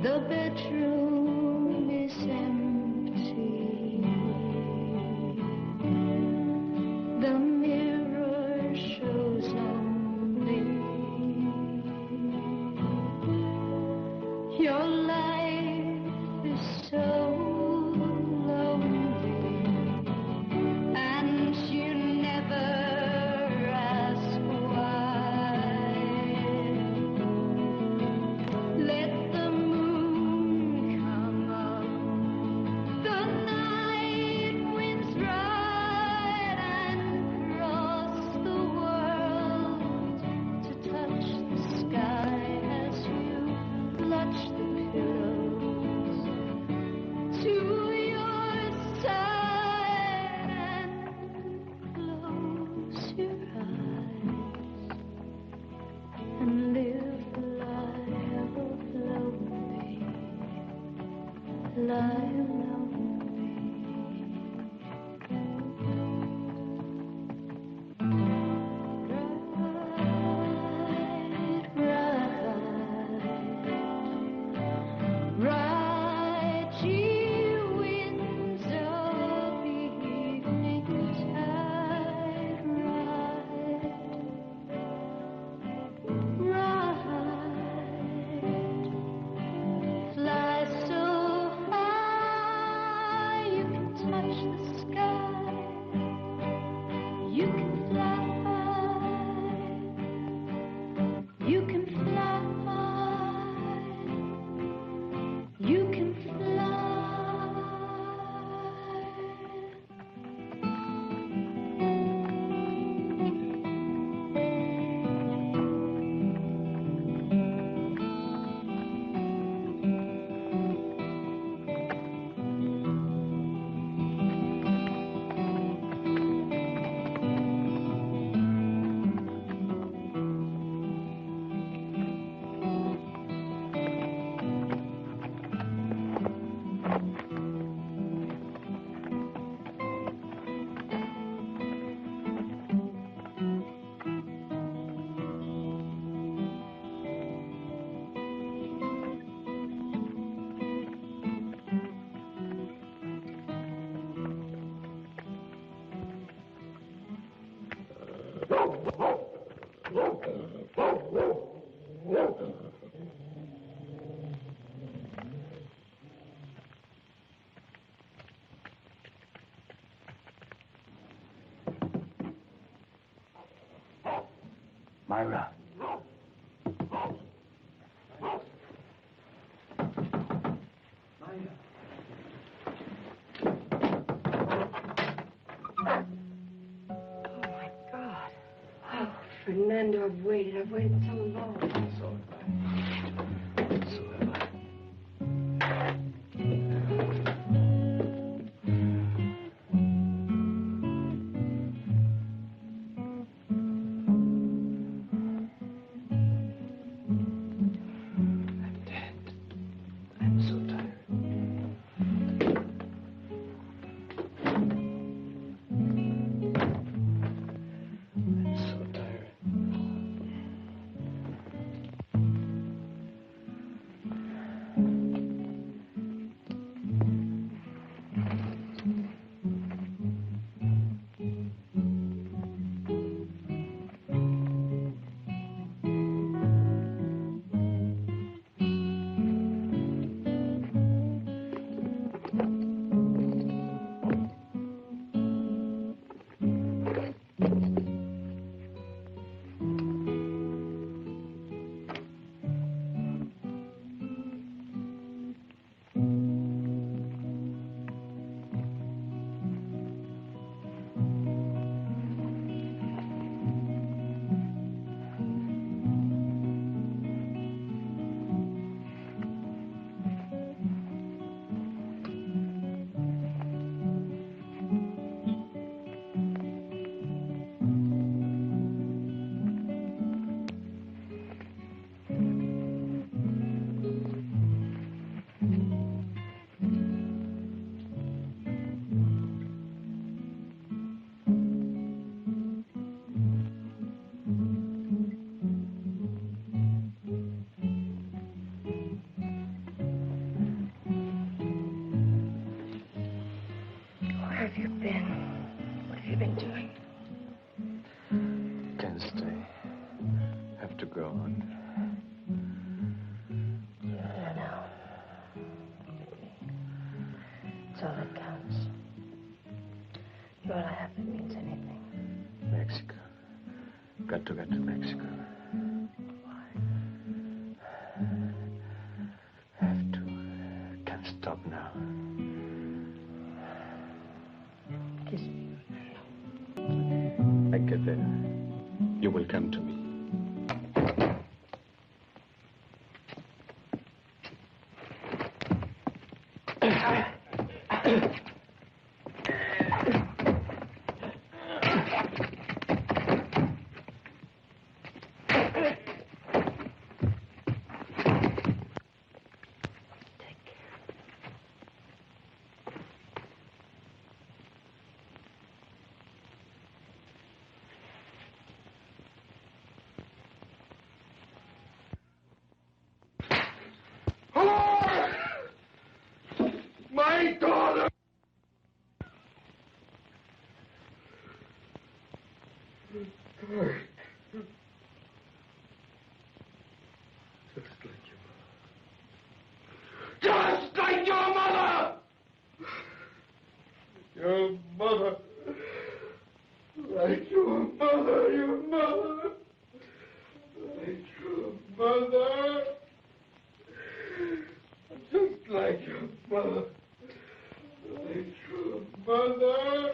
The bedroom is empty. The mirror shows only your life is so lonely, and you never ask why. Let the moon come up, the night winds ride and cross the world to touch the sky as you clutch the pillows to your side and close your eyes and live the life of lonely, life lonely. Ride, ye winds of evening tide, ride, fly so high you can touch the sky. You can fly high. You can fly high. You can fly. Myra. Fernando, I've waited so long. So have I. So have I. I'm dead. I'm so tired. I'm so tired. That's all that counts. You're all I have that means anything. Mexico. Got to get to Mexico. Why? Have to. Can't stop now. Kiss me. I get there. You will come to me. My daughter! Just like your mother! Your mother! Like your mother, your mother! Like your mother! Just like your mother! Like your mother!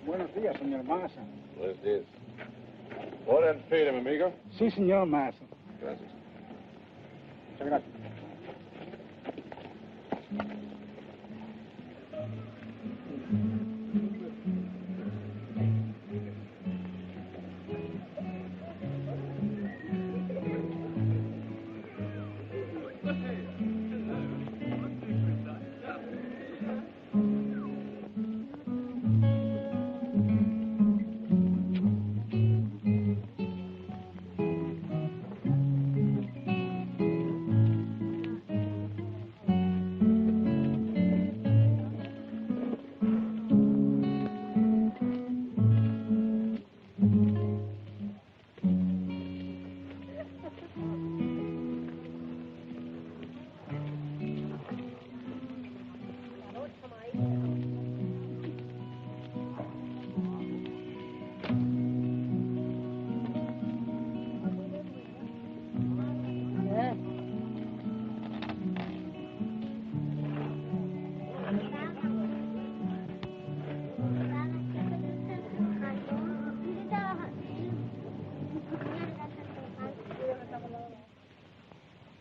Buenos días, señor Massa. Buenos días. Order and feed him, amigo. Sí, señor Massa. Gracias. Muchas gracias.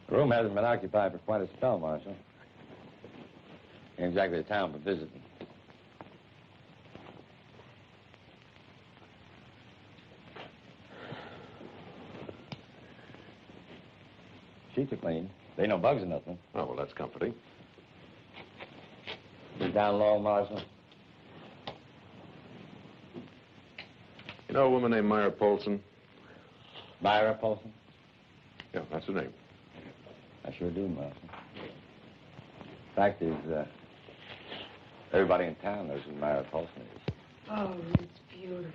The room hasn't been occupied for quite a spell, Marshal. Ain't exactly a town for visiting. Sheets are clean. There ain't no bugs or nothing. Oh, well, that's comforting. You down low, Marshal? You know a woman named Myra Polson? Myra Polson? Yeah, that's her name. I sure do, Marshal. Fact is, Everybody in town knows who Myra Paulson is. Oh, it's beautiful.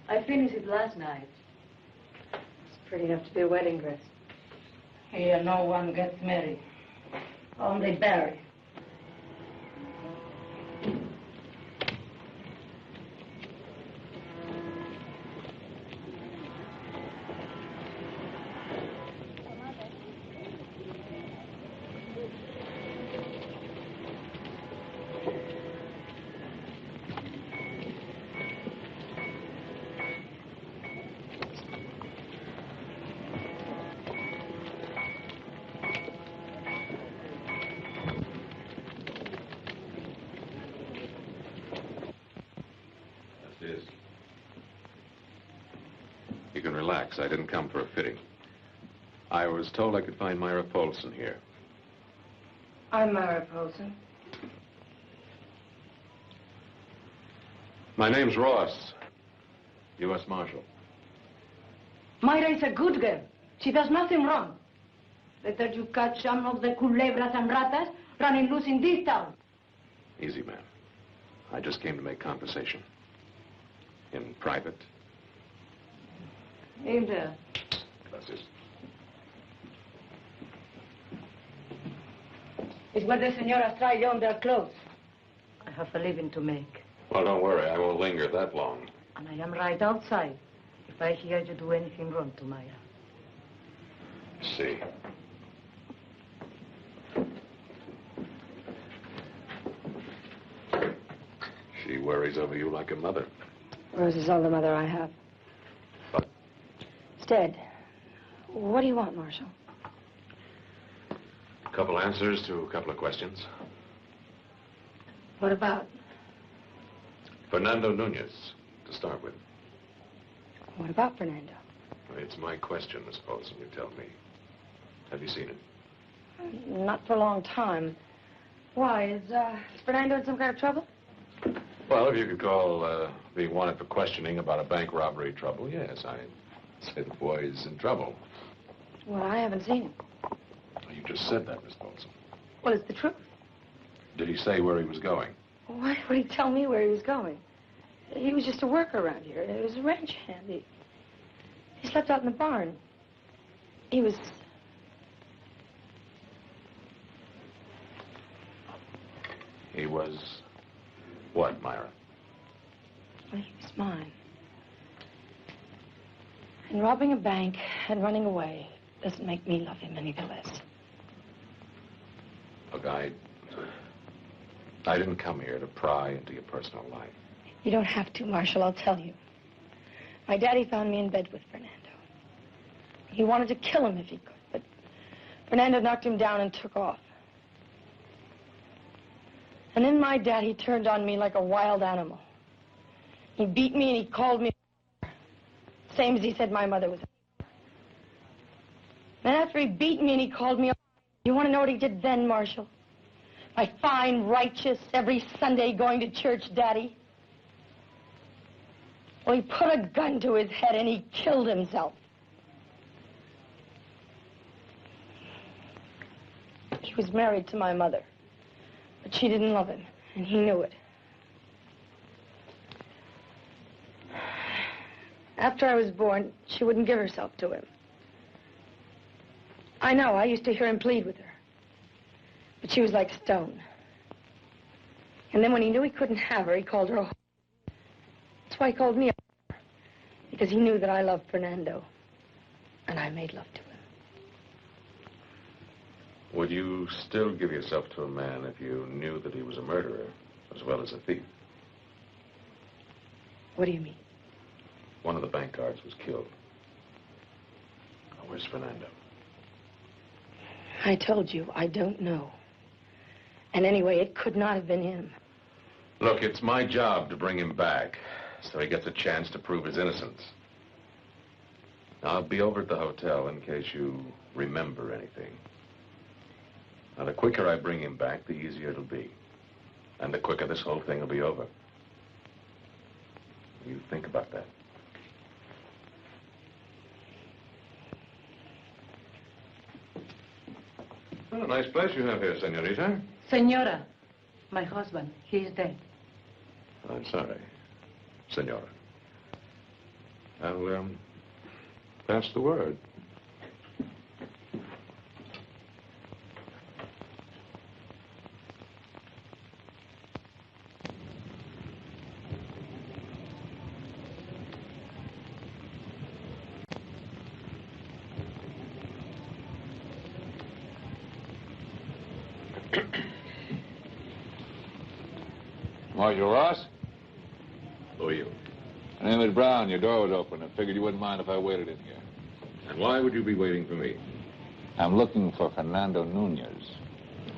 I finished it last night. It's pretty enough to be a wedding dress. Here, no one gets married. Only buried. You can relax. I didn't come for a fitting. I was told I could find Myra Paulson here. I'm Myra Paulson. My name's Ross, U.S. Marshal. Myra is a good girl. She does nothing wrong. Better you catch some of the culebras and ratas running loose in this town. Easy, man. I just came to make conversation. In private. In there. Gracias. It's where the señoras try on their clothes. I have a living to make. Well, don't worry. I won't linger that long. And I am right outside if I hear you do anything wrong to Myra. See. She worries over you like a mother. Rose is all the mother I have. But It's dead. What do you want, Marshal? a couple answers to a couple of questions. What about? Fernando Nunez, to start with. What about Fernando? It's my question, Miss Paulson. You tell me. Have you seen him? Not for a long time. Why? Is Fernando in some kind of trouble? Well, if you could call being wanted for questioning about a bank robbery trouble, yes, I'd say the boy's in trouble. Well, I haven't seen him. You just said that, Miss Paulson. Well, it's the truth. Did he say where he was going? Why would he tell me where he was going? He was just a worker around here. He was a ranch hand. He slept out in the barn. He was... He was what, Myra? Well, he was mine. And robbing a bank and running away doesn't make me love him any the less. Look, I didn't come here to pry into your personal life. You don't have to, Marshal, I'll tell you. My daddy found me in bed with Fernando. He wanted to kill him if he could, but Fernando knocked him down and took off. And then my daddy turned on me like a wild animal. He beat me and he called me same as he said my mother was. Then after he beat me and he called me, you want to know what he did then, Marshal? My fine, righteous, every Sunday going to church daddy. Well, he put a gun to his head and he killed himself. He was married to my mother, but she didn't love him, and he knew it. After I was born, she wouldn't give herself to him. I know, I used to hear him plead with her. But she was like stone. And then when he knew he couldn't have her, he called her a whore. That's why he called me a whore. Because he knew that I loved Fernando. And I made love to him. Would you still give yourself to a man if you knew that he was a murderer as well as a thief? What do you mean? One of the bank guards was killed. Where's Fernando? I told you, I don't know. And anyway, it could not have been him. Look, it's my job to bring him back so he gets a chance to prove his innocence. I'll be over at the hotel in case you remember anything. Now, the quicker I bring him back, the easier it'll be. And the quicker this whole thing will be over. You think about that. Well, a nice place you have here, senorita. Senora. My husband, he is dead. I'm sorry, Senora. I'll, pass the word. Marshal Ross? Who are you? My name is Brown. Your door was open. I figured you wouldn't mind if I waited in here. And why would you be waiting for me? I'm looking for Fernando Nunez.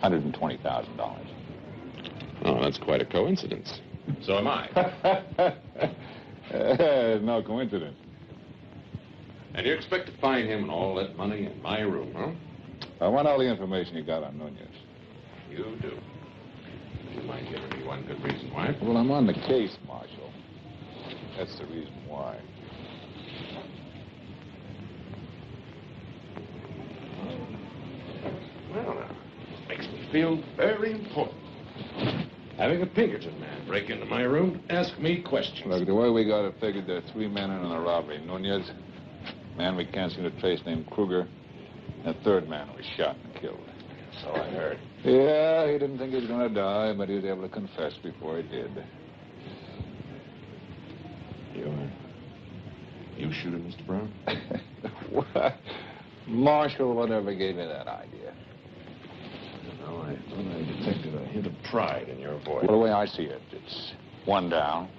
$120,000. Oh, that's quite a coincidence. So am I. No coincidence. And you expect to find him and all that money in my room, huh? I want all the information you got on Nunez. You do. Would you mind giving me one good reason why? Well, I'm on the case, Marshal. That's the reason why. Well, now, makes me feel very important. Having a Pinkerton man break into my room, ask me questions. Look, the way we got it figured, there are 3 men in on the robbery. Nunez, man we can't seem to trace named Kruger, and a 3rd man was shot and killed. So I heard. Yeah, he didn't think he was going to die, but he was able to confess before he did. You shoot him, Mr. Brown? What? Marshal, whatever gave you that idea? Well, I thought I detected a hint of pride in your voice. Well, the way I see it, it's 1 down,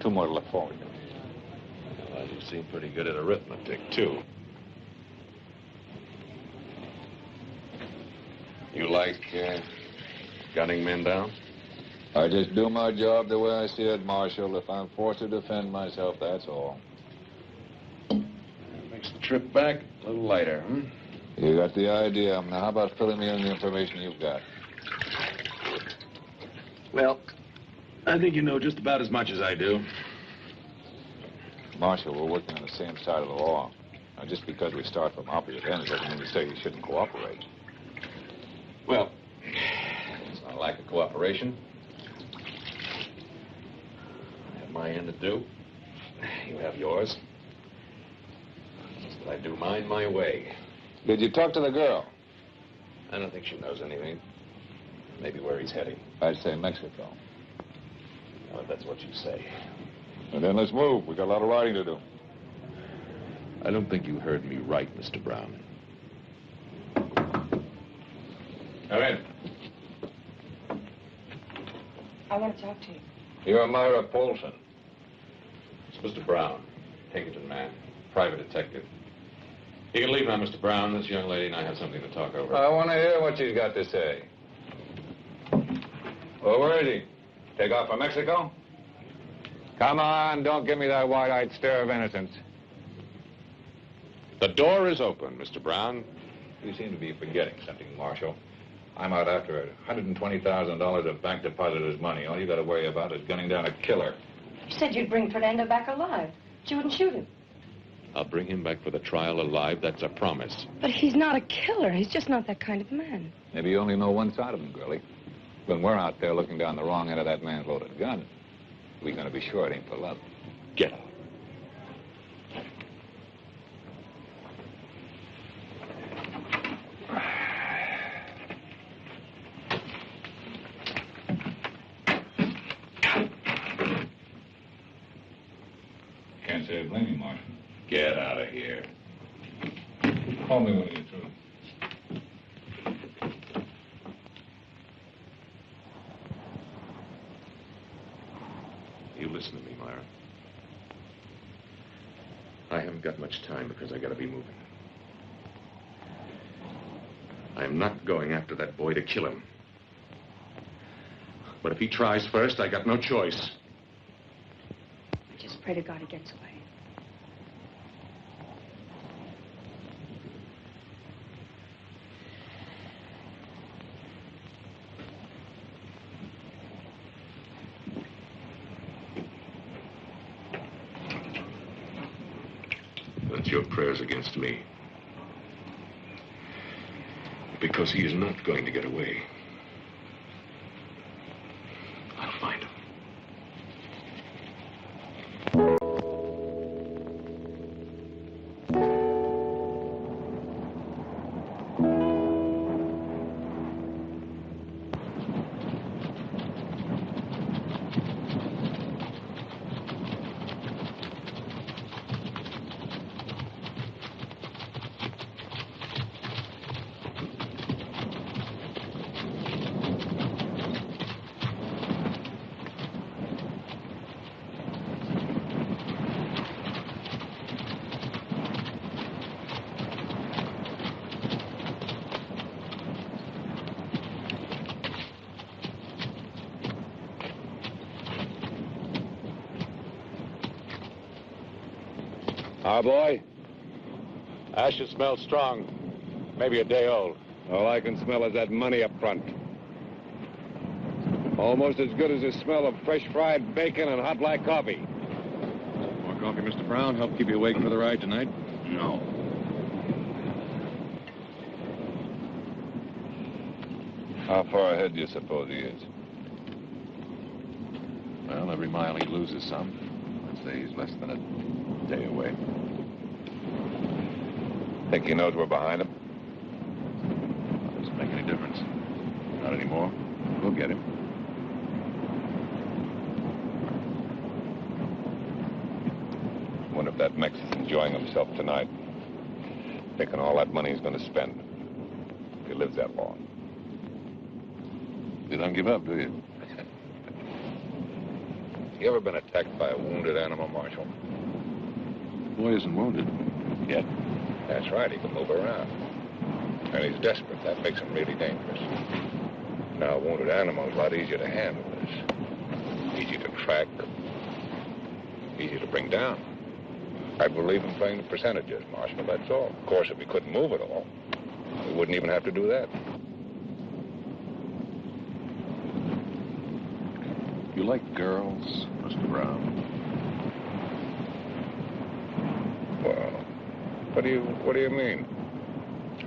2 more to look forward to. Well, you seem pretty good at arithmetic, too. You like gunning men down? I just do my job the way I see it, Marshal. If I'm forced to defend myself, that's all. That makes the trip back a little lighter, hmm? You got the idea. Now, how about filling me in the information you've got? Well, I think you know just about as much as I do. Marshal, we're working on the same side of the law. Now, just because we start from opposite ends doesn't mean to say you shouldn't cooperate. Well, it's not a lack of cooperation. I have my end to do. You have yours. Just that I do mine my way. Did you talk to the girl? I don't think she knows anything. Maybe where he's heading. I'd say Mexico. Well, if that's what you say. And then let's move. We got a lot of riding to do. I don't think you heard me right, Mr. Brown. Come in. I want to talk to you. You're Myra Polson. It's Mr. Brown, Pinkerton man, private detective. You can leave now, Mr. Brown. This young lady and I have something to talk over. I want to hear what she's got to say. Well, where is he? Take off for Mexico? Come on, don't give me that wide-eyed stare of innocence. The door is open, Mr. Brown. You seem to be forgetting something, Marshal. I'm out after $120,000 of bank depositors' money. All you got to worry about is gunning down a killer. You said you'd bring Fernando back alive. But you wouldn't shoot him. I'll bring him back for the trial alive. That's a promise. But he's not a killer. He's just not that kind of man. Maybe you only know one side of him, girlie. When we're out there looking down the wrong end of that man's loaded gun, we're going to be sure it ain't for love. Get out. Can't say I blame you, Marshal. Get out of here. Call me when you're through. You listen to me, Myra. I haven't got much time because I gotta be moving. I'm not going after that boy to kill him. But if he tries first, I got no choice. Just pray to God he gets away. That's your prayers against me. Because he is not going to get away. Our boy? Ashes smell strong. Maybe a day old. All I can smell is that money up front. Almost as good as the smell of fresh fried bacon and hot black coffee. More coffee, Mr. Brown? Help keep you awake for the ride tonight? No. How far ahead do you suppose he is? Well, every mile he loses some. I'd say he's less than a day away. Think he knows we're behind him? Doesn't make any difference. Not anymore. We'll get him. Wonder if that Mex is enjoying himself tonight. Thinking all that money he's going to spend. If he lives that long. You don't give up, do you? You ever been attacked by a wounded animal, Marshal? Boy isn't wounded yet. That's right, he can move around. And he's desperate. That makes him really dangerous. Now, a wounded animal is a lot easier to handle. It's easy to track, easy to bring down. I believe in playing the percentages, Marshal, that's all. Of course, if we couldn't move it all, we wouldn't even have to do that. You like girls, Mr. Brown? Well, what do you mean?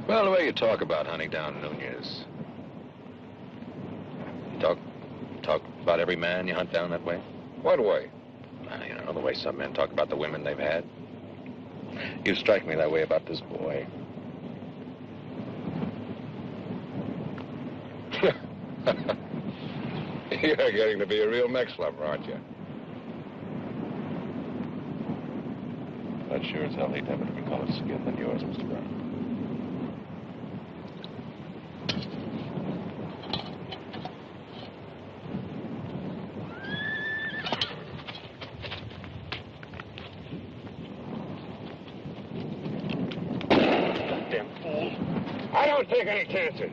Well, the way you talk about hunting down Nunez. You talk about every man you hunt down that way? What way? You know, the way some men talk about the women they've had. You strike me that way about this boy. You're getting to be a real Mex lover, aren't you? That sure as hell hate to have a different colored skin than yours, Mr. Brown. Goddamn fool. I don't take any chances.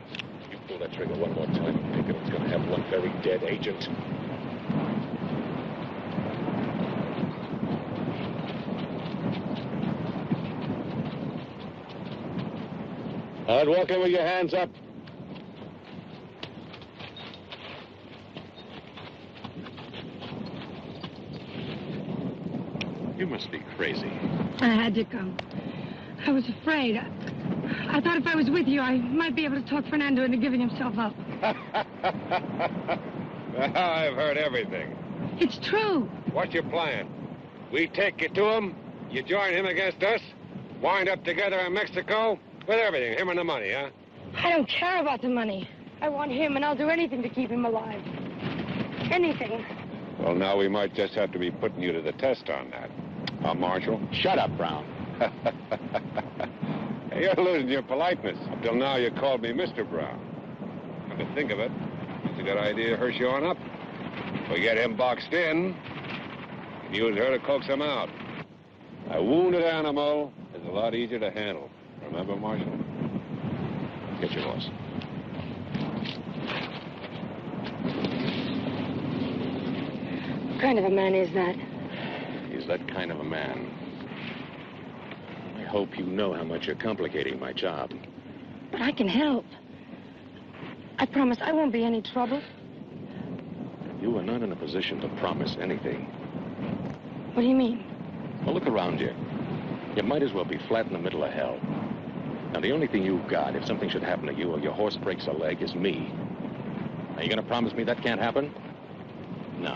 You pull that trigger one more time, I'm thinking it's going to have one very dead agent. I'd walk in with your hands up. You must be crazy. I had to come. I was afraid. I thought if I was with you, I might be able to talk Fernando into giving himself up. I've heard everything. It's true. What's your plan? We take you to him, you join him against us, wind up together in Mexico, with everything, him and the money, huh? I don't care about the money. I want him, and I'll do anything to keep him alive. Anything. Well, now we might just have to be putting you to the test on that. Marshal? Shut up, Brown. You're losing your politeness. Up till now, you called me Mr. Brown. Come to think of it, it's a good idea to hurry you on up. If we get him boxed in, we can use her to coax him out. A wounded animal is a lot easier to handle. Remember, Marshal? Get your horse. What kind of a man is that? He's that kind of a man. I hope you know how much you're complicating my job. But I can help. I promise I won't be any trouble. You are not in a position to promise anything. What do you mean? Well, look around you. You might as well be flat in the middle of hell. Now, the only thing you've got, if something should happen to you or your horse breaks a leg, is me. Are you going to promise me that can't happen? No.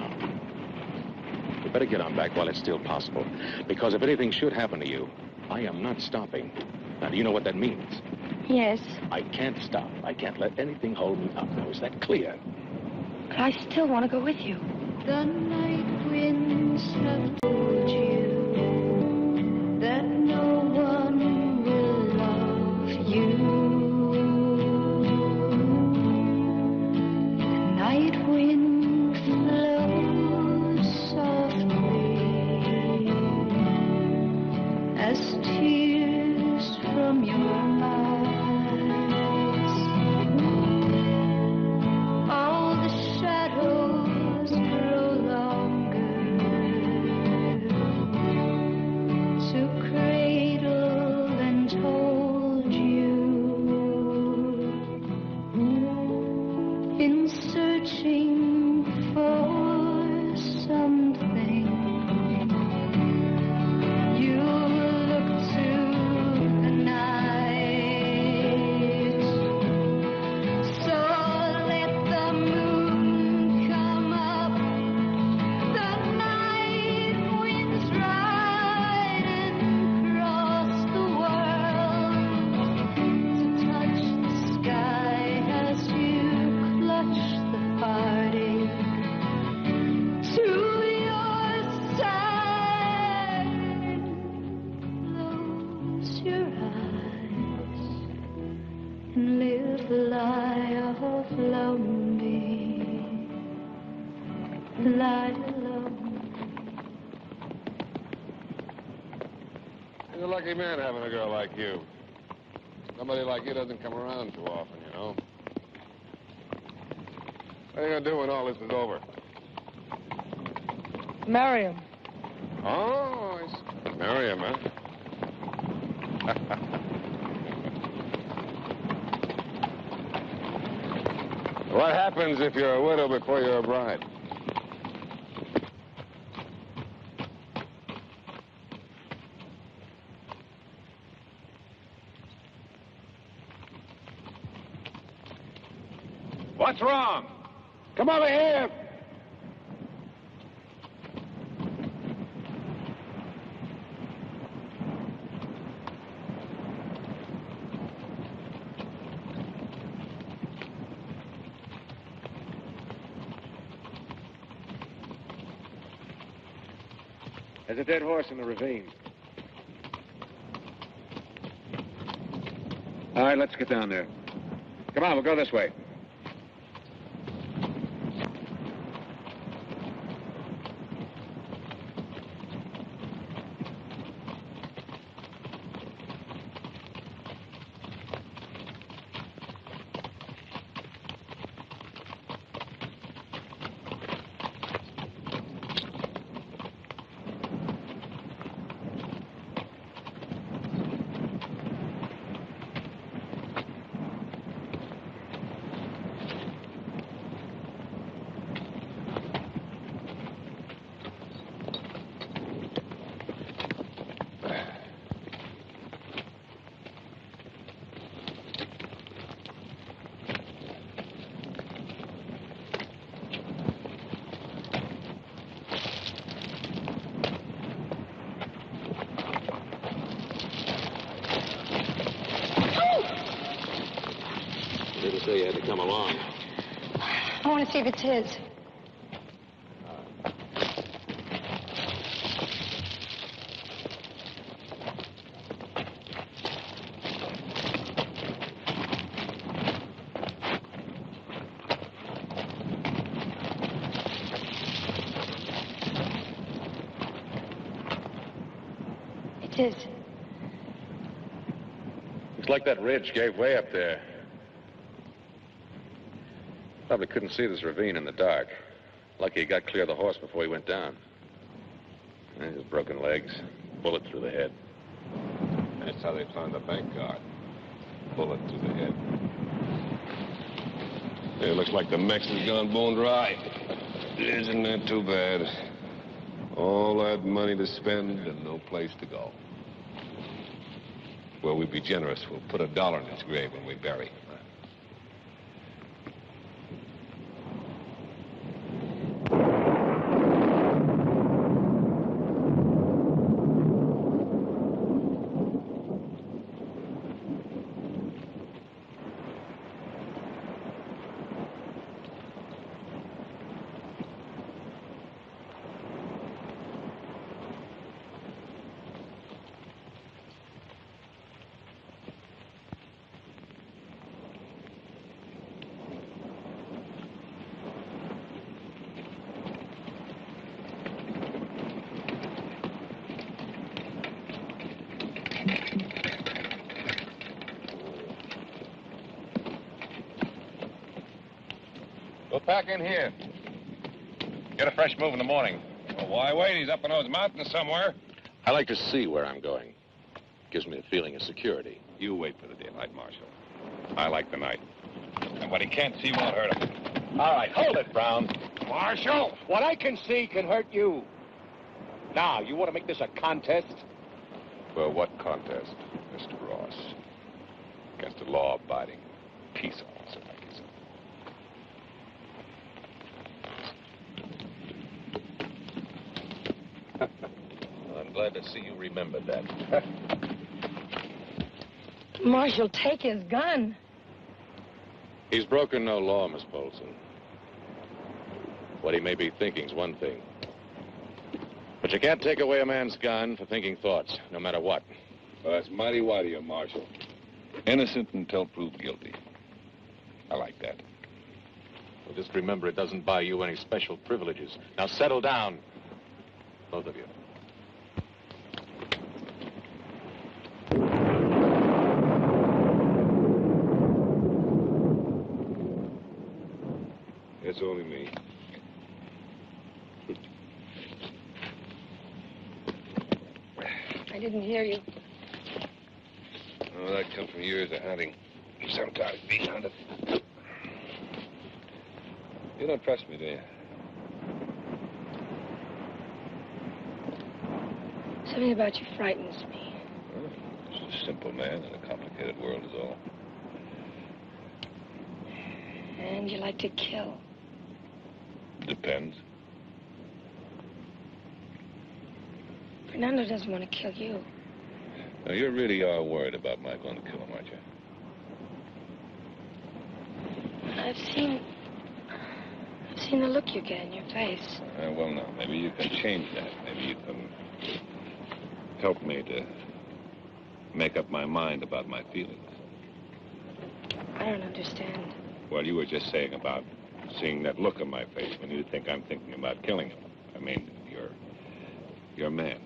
You better get on back while it's still possible. Because if anything should happen to you, I am not stopping. Now, do you know what that means? Yes, I can't stop. I can't let anything hold me up. Now, is that clear? but I still want to go with you. The night winds have told you that no one will love you. The night wind flows softly as tears from your eyes. All the shadows grow longer in searching for something. You look to the night, so let the moon come up. The night winds ride and cross the world to touch the sky as you clutch the heartache to your side. Close your eyes and live the life of lonely, light alone. He's a lucky man having a girl like you. Somebody like you doesn't come around too often, you know. What are you gonna do when all this is over? Marry him. Oh, I see. Marry him, huh? What happens if you're a widow before you're a bride? What's wrong? Come over here. There's a dead horse in the ravine. All right, let's get down there. Come on, we'll go this way. Didn't say you had to come along. I want to see if it's his. It's his. Looks like that ridge gave way up there. Probably couldn't see this ravine in the dark. Lucky he got clear of the horse before he went down. His broken legs, bullet through the head. That's how they found the bank guard. Bullet to the head. It looks like the Mex has gone bone dry. Isn't that too bad? All that money to spend and no place to go. Well, we'd be generous. We'll put $1 in his grave when we bury him. We'll pack in here. Get a fresh move in the morning. Well, why wait? He's up in those mountains somewhere. I like to see where I'm going. Gives me a feeling of security. You wait for the daylight, Marshal. I like the night. And what he can't see won't hurt him. All right, hold it, Brown. Marshal, What I can see can hurt you. Now, you want to make this a contest? well, what contest, Mr. Ross? Against a law-abiding peace officer like yourself. Well, I'm glad to see you remembered that. Marshal, take his gun. He's broken no law, Miss Polson. What he may be thinking's one thing. But you can't take away a man's gun for thinking thoughts, no matter what. Well, that's mighty wide of you, Marshal. Innocent until proved guilty. I like that. Well, just remember, it doesn't buy you any special privileges. Now settle down, both of you. It's only me. I didn't hear you. Oh, that comes from years of hunting. Sometimes being hunted. You don't trust me, do you? Something about you frightens me. Well, just a simple man in a complicated world is all. And you like to kill. Depends. Fernando doesn't want to kill you. Now, you really are worried about my going to kill him, aren't you? I've seen the look you get in your face. Well, now, maybe you can change that. Maybe you can help me to make up my mind about my feelings. I don't understand. Well, you were just saying about seeing that look on my face when you think I'm thinking about killing him. I mean, you're a man.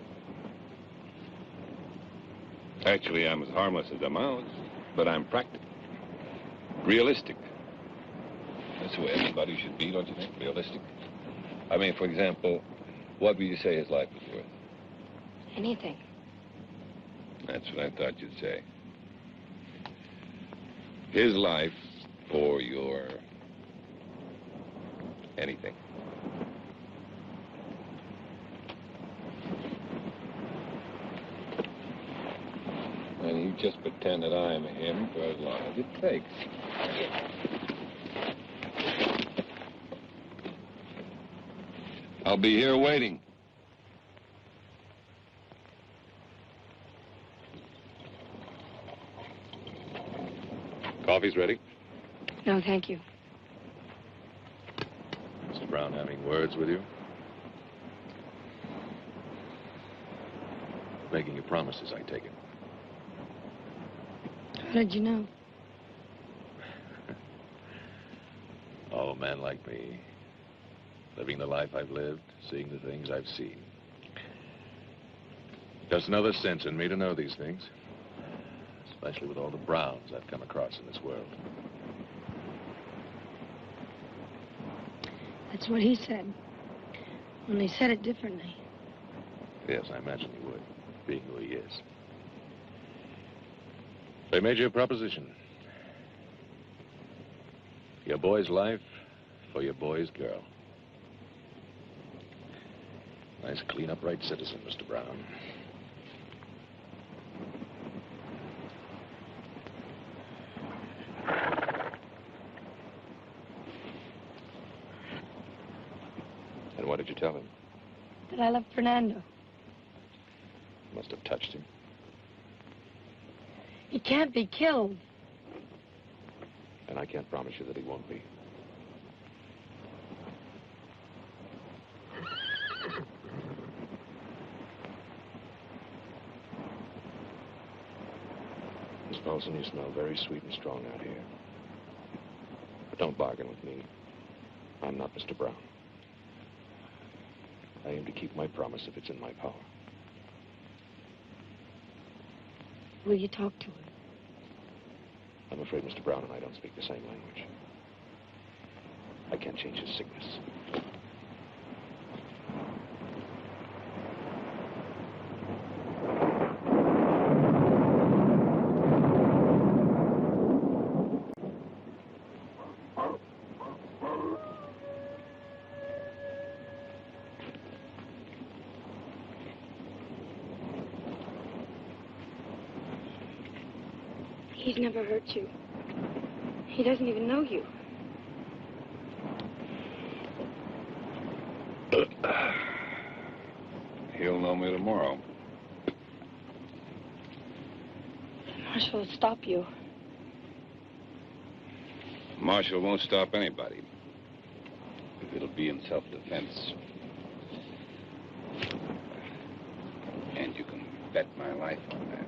Actually, I'm as harmless as a mouse, but I'm practical. Realistic. That's the way everybody should be, don't you think? Realistic. I mean, for example, what would you say his life was worth? Anything. That's what I thought you'd say. His life for your anything. And you just pretend that I'm him for as long as it takes. I'll be here waiting. Coffee's ready. No, thank you. Mr. Brown having words with you? Making you promises, I take it. How did you know? Oh, a man like me, living the life I've lived, seeing the things I've seen. Just another sense in me to know these things, especially with all the Browns I've come across in this world. That's what he said. Only said it differently. Yes, I imagine he would, being who he is. They made you a proposition. Your boy's life for your boy's girl. Nice, clean, upright citizen, Mr. Brown. And what did you tell him? That I love Fernando. Must have touched him. He can't be killed. And I can't promise you that he won't be. Miss Paulson, you smell very sweet and strong out here. But don't bargain with me. I'm not Mr. Brown. I aim to keep my promise if it's in my power. Will you talk to him? I'm afraid Mr. Brown and I don't speak the same language. I can't change his sickness. He's never hurt you. He doesn't even know you. He'll know me tomorrow. Marshall will stop you. Marshall won't stop anybody. It'll be in self-defense. And you can bet my life on that.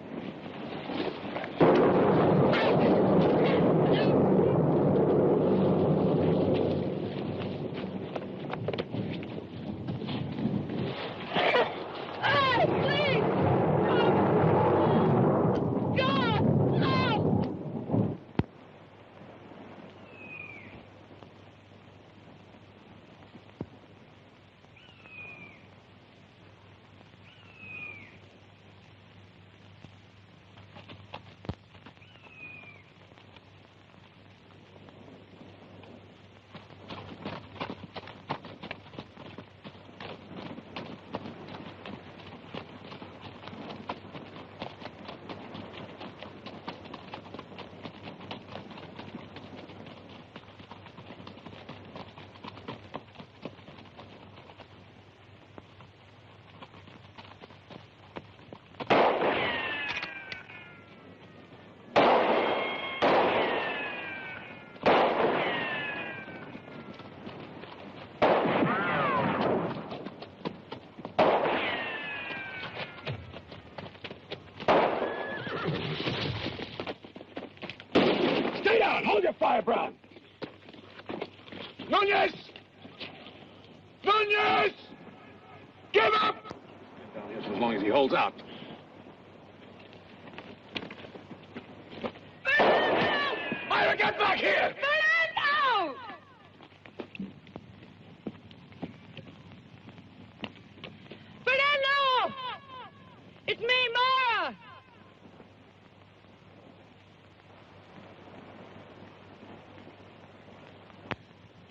Hold your fire, Brown. Nunez! Nunez! Give up! Get down here as long as he holds out. Myra, get back here! Fernando! Fernando! It's me, Mara!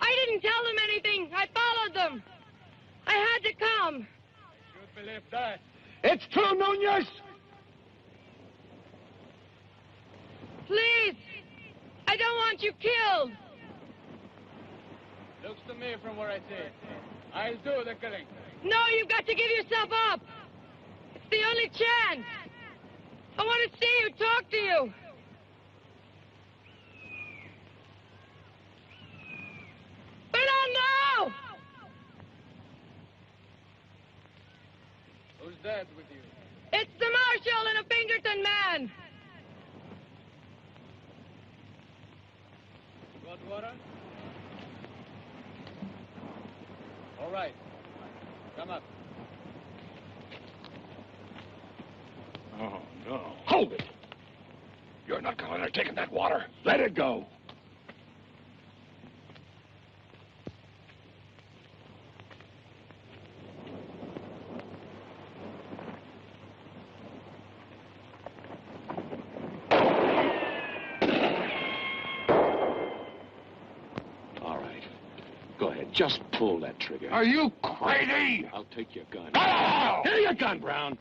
I didn't tell them anything. I followed them. I had to come. I should believe that. It's true, Nunez! Please! I don't want you killed. Looks to me from where I sit. I'll do the killing. No, you've got to give yourself up. It's the only chance. I want to see you, talk to you. Fernando! Who's that with you? It's the marshal and a Pinkerton man. Got water? All right. Come up. Oh, no. Hold it! You're not going to let her take that water. Let it go. All right. Go ahead. Just pull that trigger. Are you crazy? I'll take your gun. Oh! Here your gun, Brown.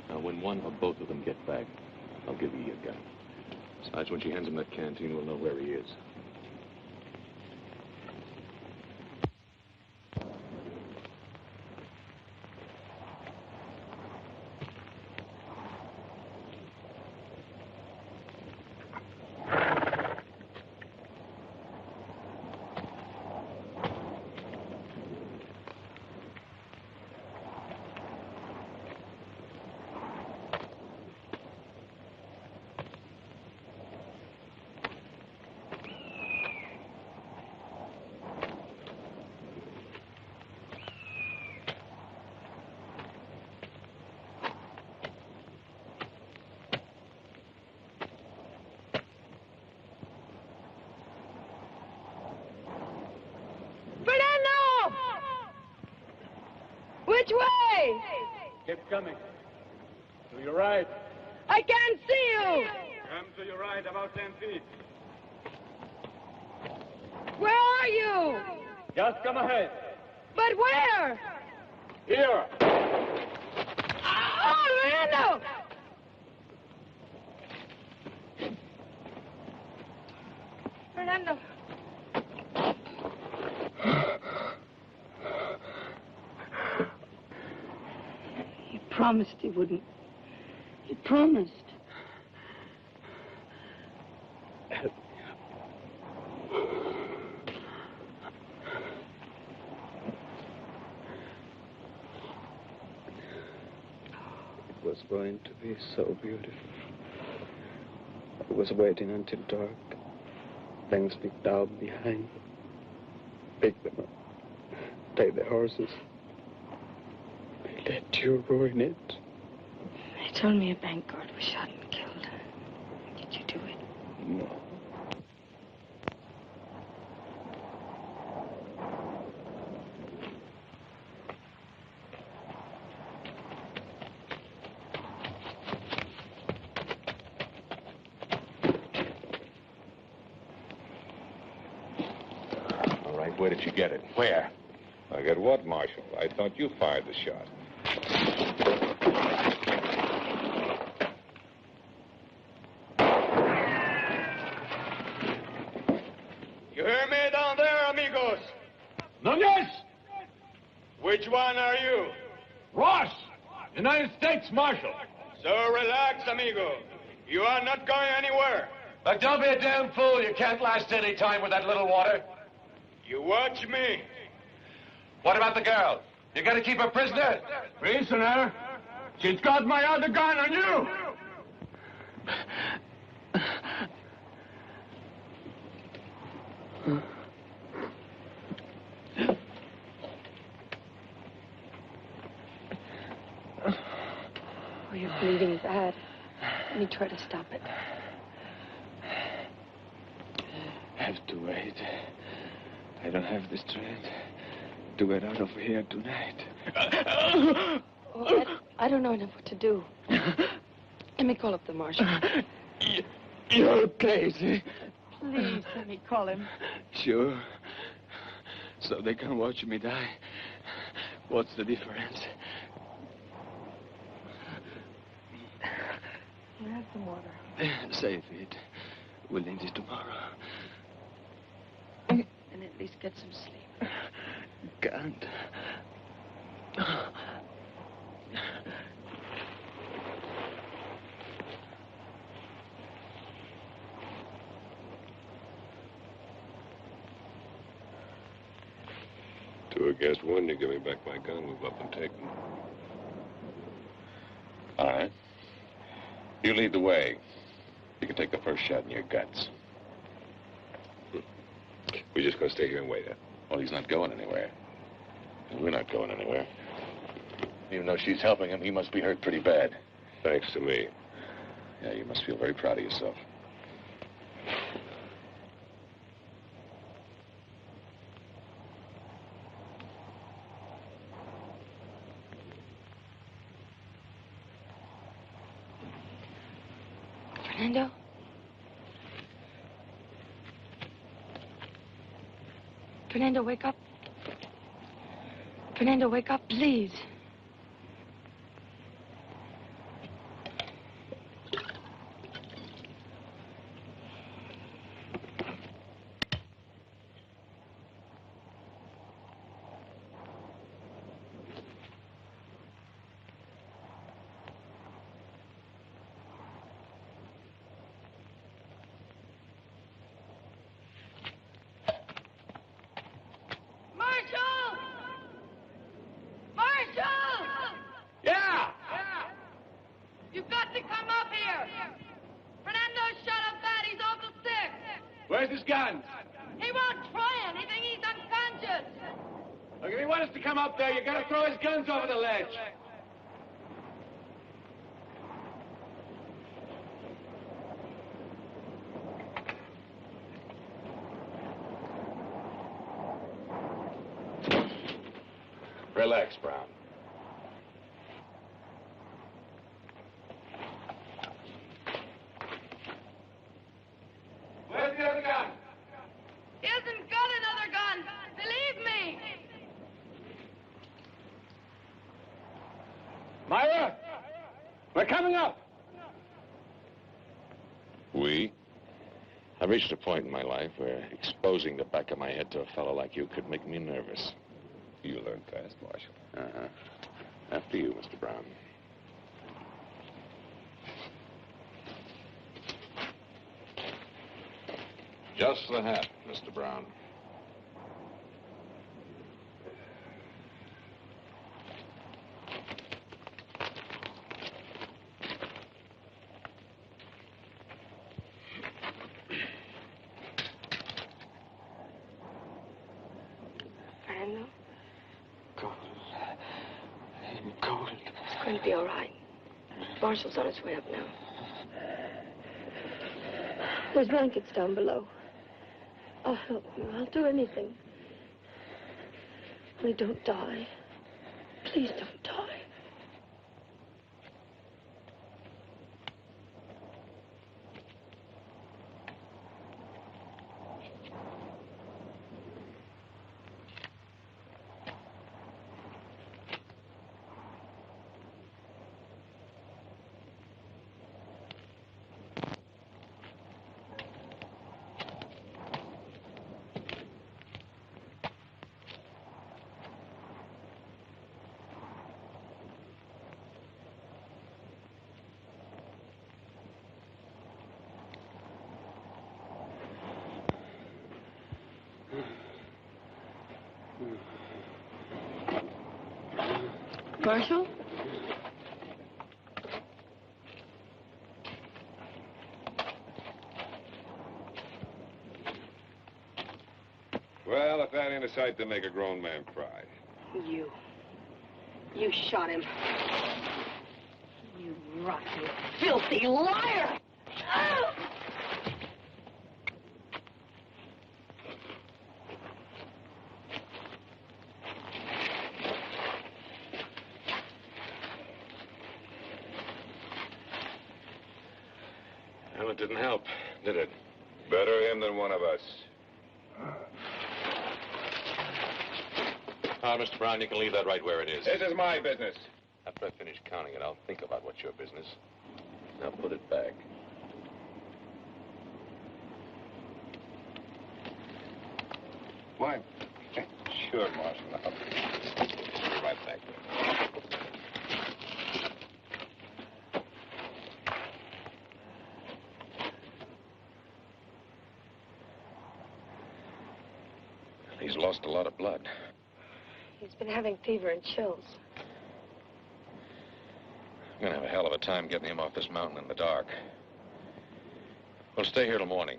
Now, when one or both of them get back, I'll give you your gun. Besides, when she hands him that canteen, we'll know where he is. Which way? Keep coming. To your right. I can't see you. Come to your right about 10 feet. Where are you? Just come ahead. But where? Here. Oh, Orlando! Fernando. He promised he wouldn't. He promised. It was going to be so beautiful. I was waiting until dark. Then sneak down behind. Pick them up. Take the horses. I let you ruin it. They told me a bank guard was shot and killed. Did you do it? No. All right, where did you get it? Where? I get what, Marshal? I thought you fired the shot. You hear me down there, amigos? Nunez! Which one are you? Ross! United States Marshal. So relax, amigo. You are not going anywhere. Look, don't be a damn fool. You can't last any time with that little water. You watch me. What about the girl? You gonna keep her prisoner? Prisoner? She's got my other gun on you. Oh, you're bleeding bad. Let me try to stop it. Have to wait. I don't have the strength to get out of here tonight. Oh, I don't know enough what to do. Let me call up the marshal. You're crazy. Please, let me call him. Sure. So they can watch me die. What's the difference? You have some water. Save it. We'll need it tomorrow. And at least get some sleep. Can't. Two against one, you give me back my gun, move up and take them. All right. You lead the way. You can take the first shot in your guts. We're just gonna stay here and wait, huh? Well, he's not going anywhere. And we're not going anywhere. Even though she's helping him, he must be hurt pretty bad. Thanks to me. Yeah, you must feel very proud of yourself. Fernando? Fernando, wake up. Fernando, wake up, please. Yeah! You've got to come up here. Fernando's shot up bad. He's awful sick. Where's his gun? He won't try anything. He's unconscious. Look, if he wants us to come up there, you gotta throw his guns over the ledge. Relax, Brown. Where's the other gun? He hasn't got Myra! We're coming up! I've reached a point in my life where exposing the back of my head to a fellow like you could make me nervous. You learn fast, Marshal. Uh-huh. After you, Mr. Brown. Just the hat, Mr. Brown. Fernando? Cold. Cold. It's going to be all right. Marshall's on his way up now. There's blankets down below. I'll help you. I'll do anything. Only don't die. Please don't die. Marshall? Well, if that ain't a sight to make a grown man cry. You shot him. You rotten, filthy liar! Well, it didn't help, did it? Better him than one of us. Mr. Brown, you can leave that right where it is. This is my business. After I finish counting it, I'll think about what's your business. Now put it back. Why? Sure, Marshal. I'll be right back. He's lost a lot of blood. He's been having fever and chills. I'm gonna have a hell of a time getting him off this mountain in the dark. We'll stay here till morning.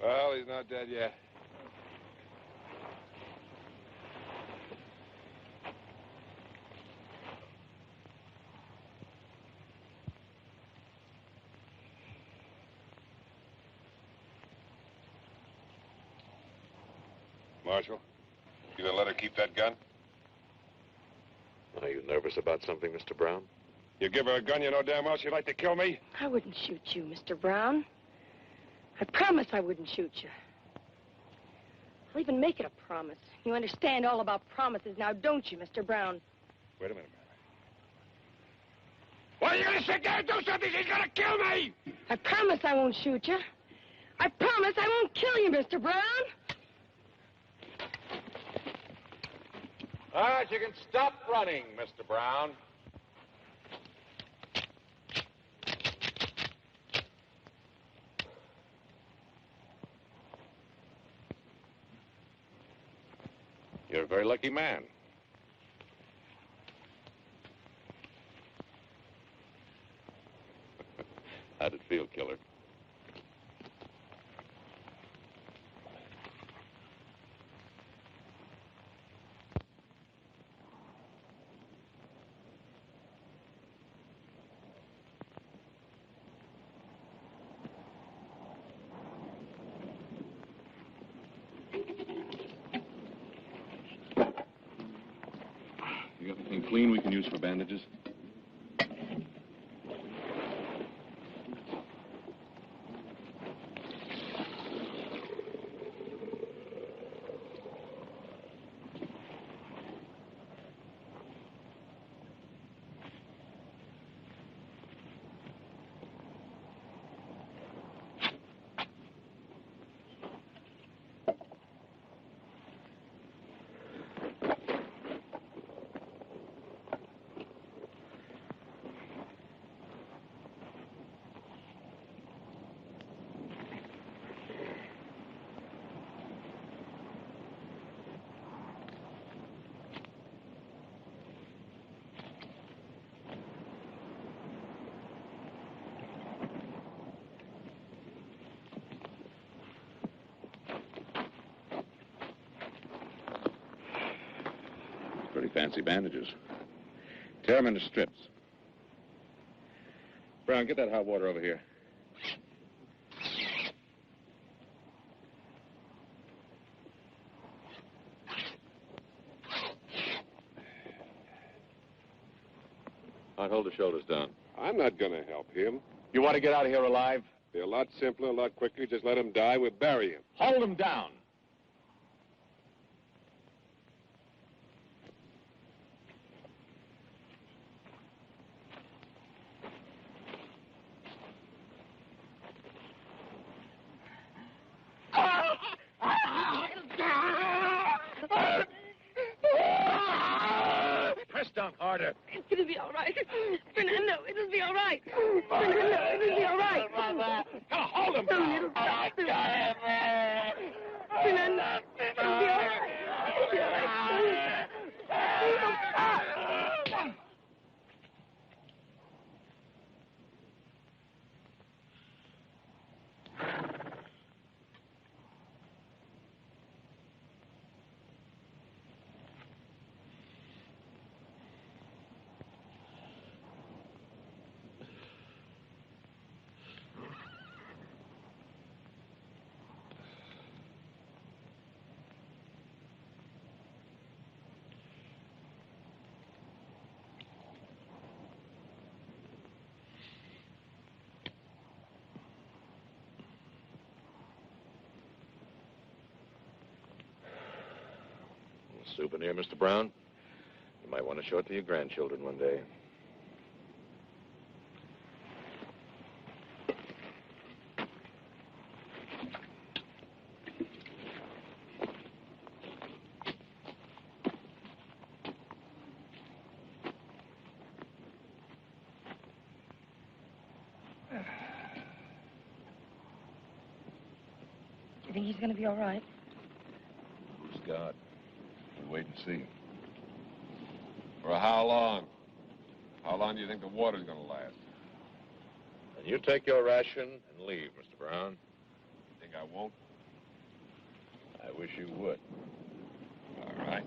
Well, he's not dead yet. Marshal, you gonna let her keep that gun? Are you nervous about something, Mr. Brown? You give her a gun, you know damn well she'd like to kill me. I wouldn't shoot you, Mr. Brown. I promise I wouldn't shoot you. I'll even make it a promise. You understand all about promises now, don't you, Mr. Brown? Wait a minute, man. Why are you gonna sit there and do something? She's gonna kill me! I promise I won't shoot you. I promise I won't kill you, Mr. Brown. All right, you can stop running, Mr. Brown. You're a very lucky man. How'd it feel, killer? clean we can use for bandages? Pretty fancy bandages. Tear them into strips. Brown, get that hot water over here. All right, hold the shoulders down. I'm not going to help him. You want to get out of here alive? Be a lot simpler, a lot quicker. Just let him die. We'll bury him. Hold him down. Press down harder. It'll be all right. Fernando, it'll be all right. Fernando, it'll be all right. Now hold him down. Fernando, it'll be all right. It'll be all right. Souvenir, Mr. Brown? You might want to show it to your grandchildren one day. You think he's going to be all right? Who's God? We'll wait and see. For how long? How long do you think the water's going to last? And you take your ration and leave, Mr. Brown. You think I won't? I wish you would. All right.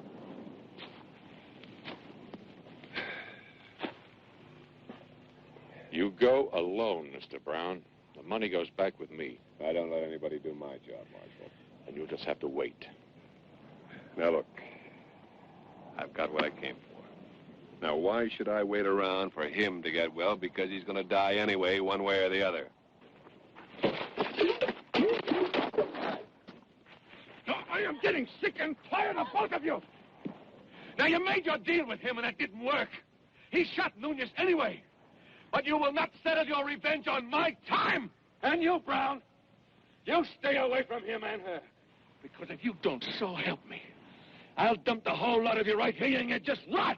You go alone, Mr. Brown. The money goes back with me. I don't let anybody do my job, Marshal. And you'll just have to wait. Now, look. I've got what I came for. Now, why should I wait around for him to get well? Because he's going to die anyway, one way or the other. I am getting sick and tired of both of you. Now, you made your deal with him, and it didn't work. He shot Nunez anyway. But you will not settle your revenge on my time. And you, Brown, you stay away from him and her. Because if you don't, so help me, I'll dump the whole lot of you right here and you just rot.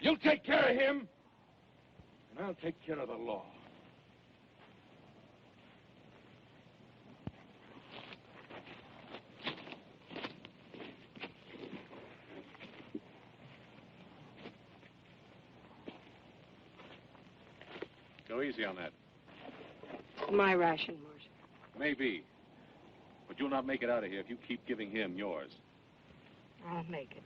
You take care of him, and I'll take care of the law. Go easy on that. My ration, Marshal. Maybe. But you'll not make it out of here if you keep giving him yours. I'll make it.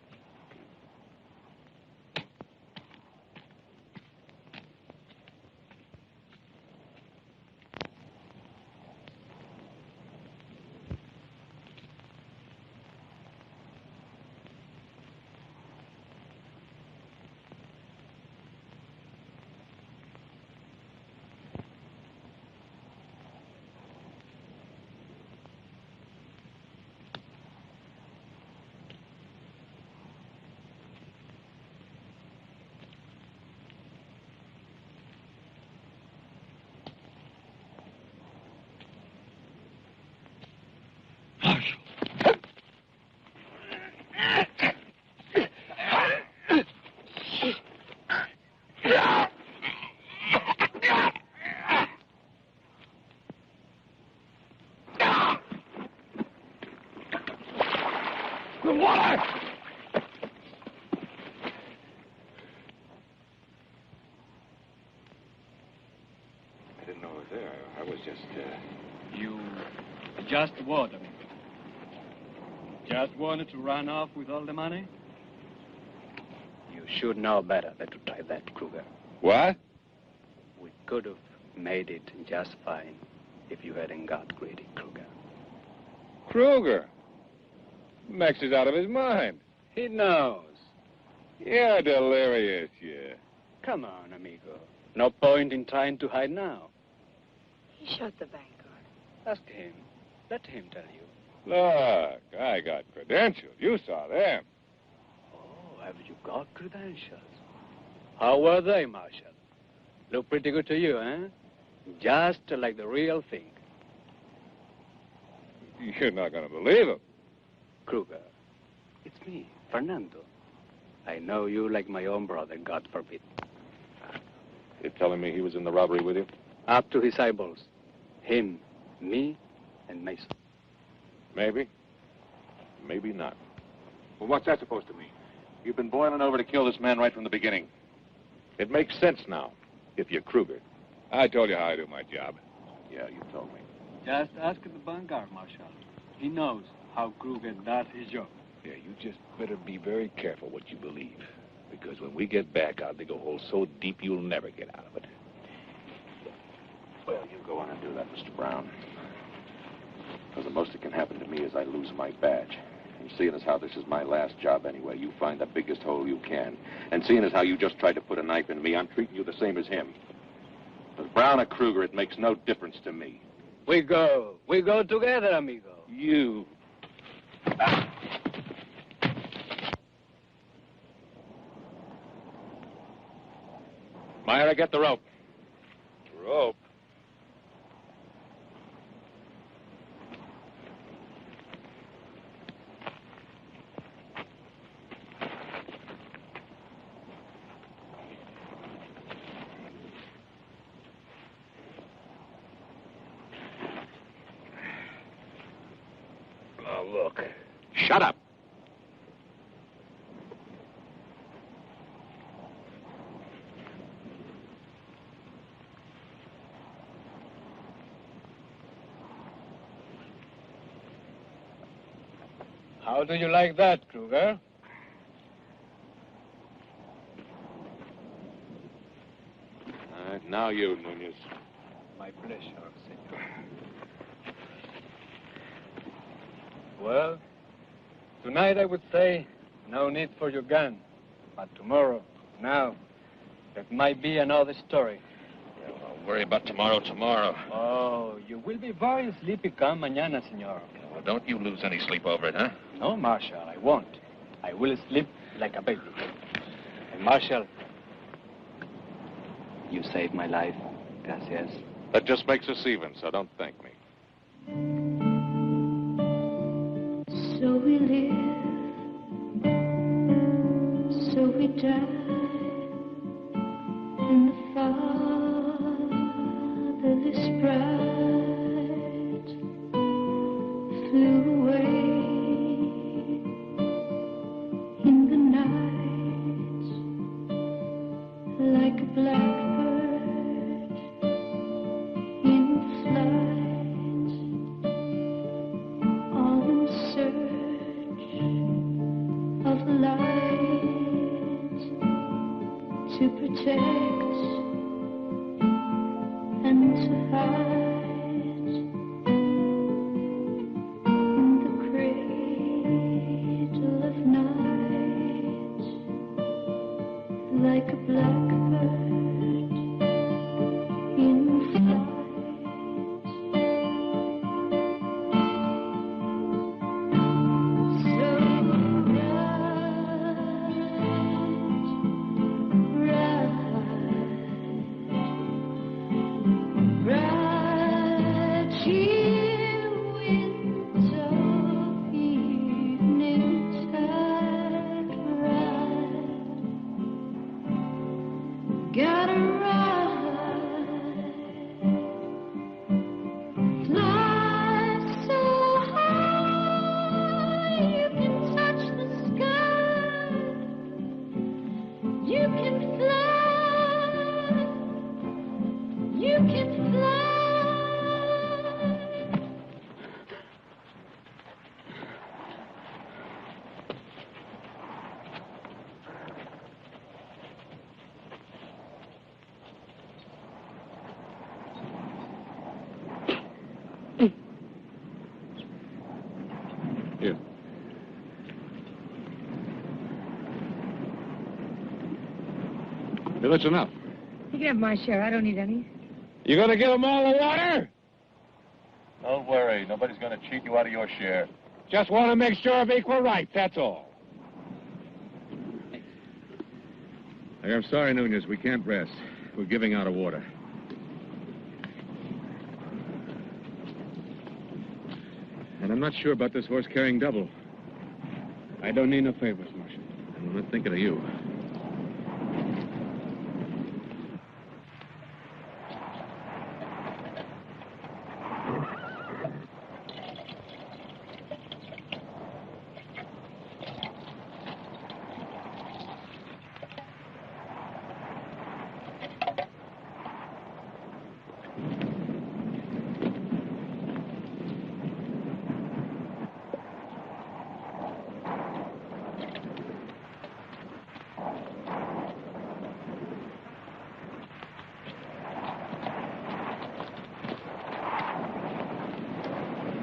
The water! I didn't know it was there. I was just, You just what, amigo? Just wanted to run off with all the money? You should know better than to try that, Kruger. What? We could have made it just fine if you hadn't got greedy, Kruger. Kruger. Max is out of his mind. He knows. You're delirious, yeah. Come on, amigo. No point in trying to hide now. He shot the bank guard. Ask him. Let him tell you. Look, I got credentials. You saw them. Oh, have you got credentials? How were they, Marshal? Look pretty good to you, eh? Just like the real thing. You're not going to believe him. Kruger, it's me, Fernando. I know you like my own brother, God forbid. You're telling me he was in the robbery with you? Up to his eyeballs. Him, me, and Mason. Maybe. Maybe not. Well, what's that supposed to mean? You've been boiling over to kill this man right from the beginning. It makes sense now, if you're Kruger. I told you how I do my job. Yeah, you told me. Just ask the vanguard, Marshal. He knows how Kruger does his job. Yeah, you just better be very careful what you believe. Because when we get back, I'll dig a hole so deep you'll never get out of it. Well, you go on and do that, Mr. Brown. Because the most that can happen to me is I lose my badge. And seeing as how this is my last job anyway, you find the biggest hole you can. And seeing as how you just tried to put a knife in me, I'm treating you the same as him. Because Brown or Kruger, it makes no difference to me. We go together, amigo. You. Myra, get the rope. Rope. Oh, look. Shut up. How do you like that, Kruger? All right, now you, Nunez. My pleasure, senor. Well, tonight I would say no need for your gun. But tomorrow, now, that might be another story. Well, don't worry about tomorrow. Oh, you will be very sleepy come mañana, senor. Well, don't you lose any sleep over it, huh? No, Marshal, I won't. I will sleep like a baby. And Marshal, you saved my life. Gracias. That just makes us even, so don't thank me. So we live, so we die, and the fatherless bride flew away in the night like a blackbird in flight, all in search of light to protect and to hide in the cradle of night, like a blackbird in flight. Gotta ride, fly so high you can touch Well, that's enough. You can have my share. I don't need any. You gonna give them all the water? Don't worry. Nobody's going to cheat you out of your share. Just want to make sure of equal rights, that's all. Hey, I'm sorry, Nunez. We can't rest. We're giving out of water. And I'm not sure about this horse carrying double. I don't need no favors, Marshal. I'm not thinking of you.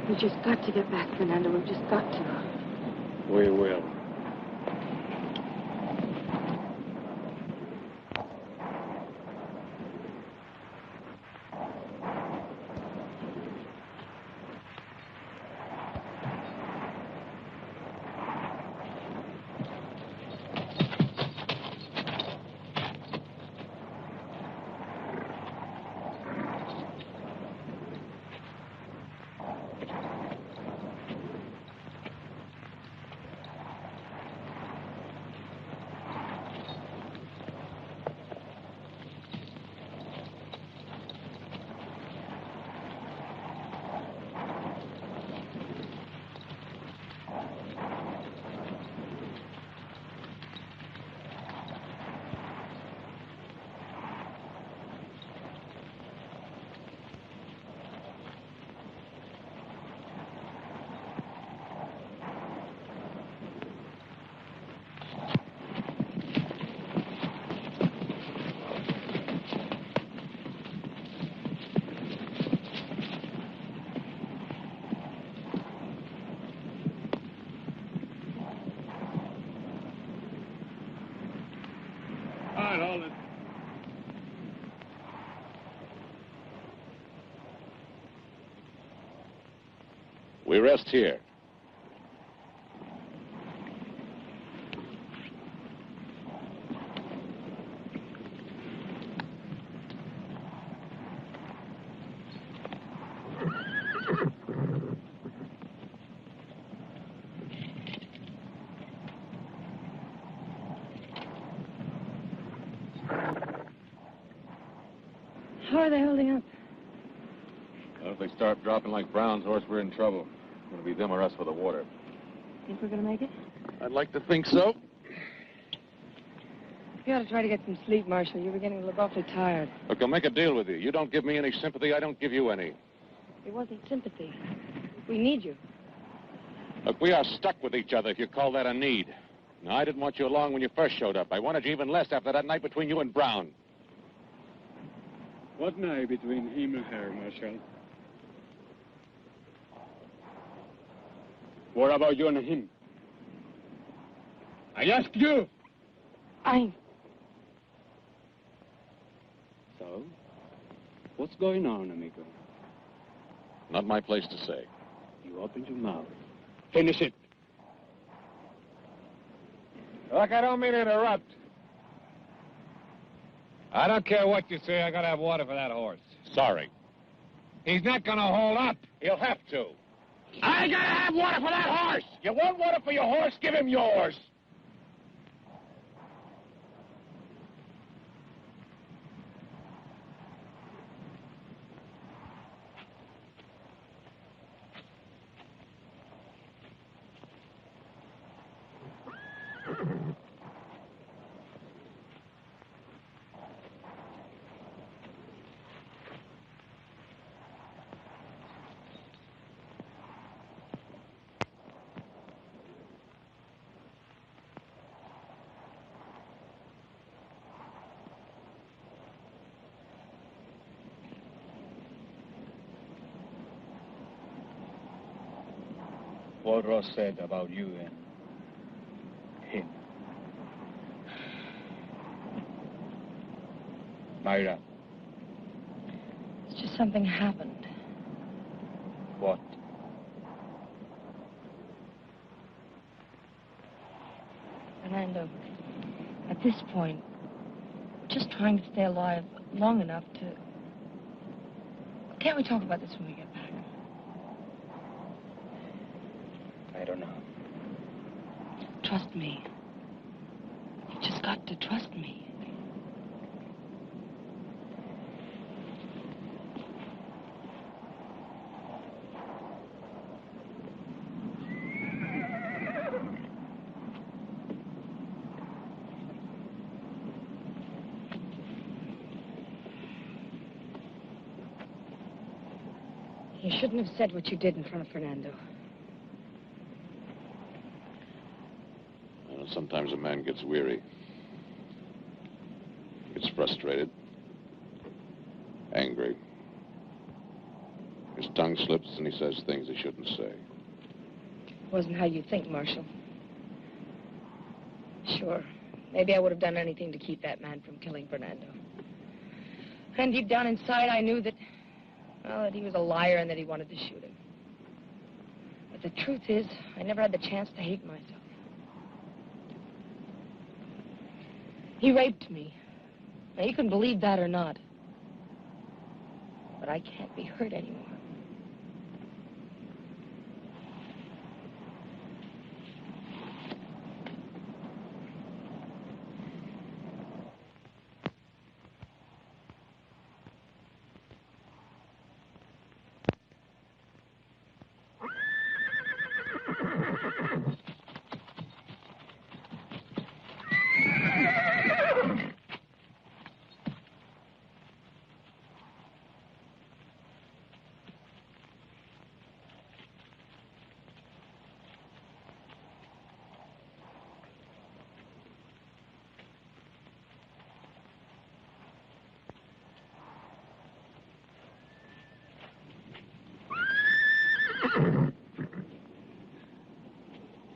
We just got to get back, Fernando. We've just got to. We will. We rest here. How are they holding up? Well, if they start dropping like Brown's horse, we're in trouble. It's going to be them or us for the water. Think we're gonna make it? I'd like to think so. You ought to try to get some sleep, Marshal. You're beginning to look awfully tired. Look, I'll make a deal with you. You don't give me any sympathy, I don't give you any. It wasn't sympathy. We need you. Look, we are stuck with each other, if you call that a need. Now, I didn't want you along when you first showed up. I wanted you even less after that night between you and Brown. What night between him and her, Marshal? What about you and him? I asked you. So, what's going on, amigo? Not my place to say. You opened your mouth. Finish it. Look, I don't mean to interrupt. I don't care what you say. I gotta have water for that horse. Sorry. He's not gonna hold up. He'll have to. I gotta have water for that horse. You want water for your horse? Give him yours. What Ross said about you and him. Myra. It's just something happened. What? Fernando, at this point, we're just trying to stay alive long enough to... Can't we talk about this when we get back? I don't know. Trust me. You've just got to trust me. You shouldn't have said what you did in front of Fernando. You know, sometimes a man gets weary. Gets frustrated. Angry. His tongue slips and he says things he shouldn't say. It wasn't how you think, Marshal. Sure. Maybe I would have done anything to keep that man from killing Fernando. And deep down inside, I knew that, well, that he was a liar and that he wanted to shoot him. But the truth is, I never had the chance to hate myself. He raped me. Now, you can believe that or not. But I can't be hurt anymore.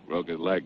Broke his leg.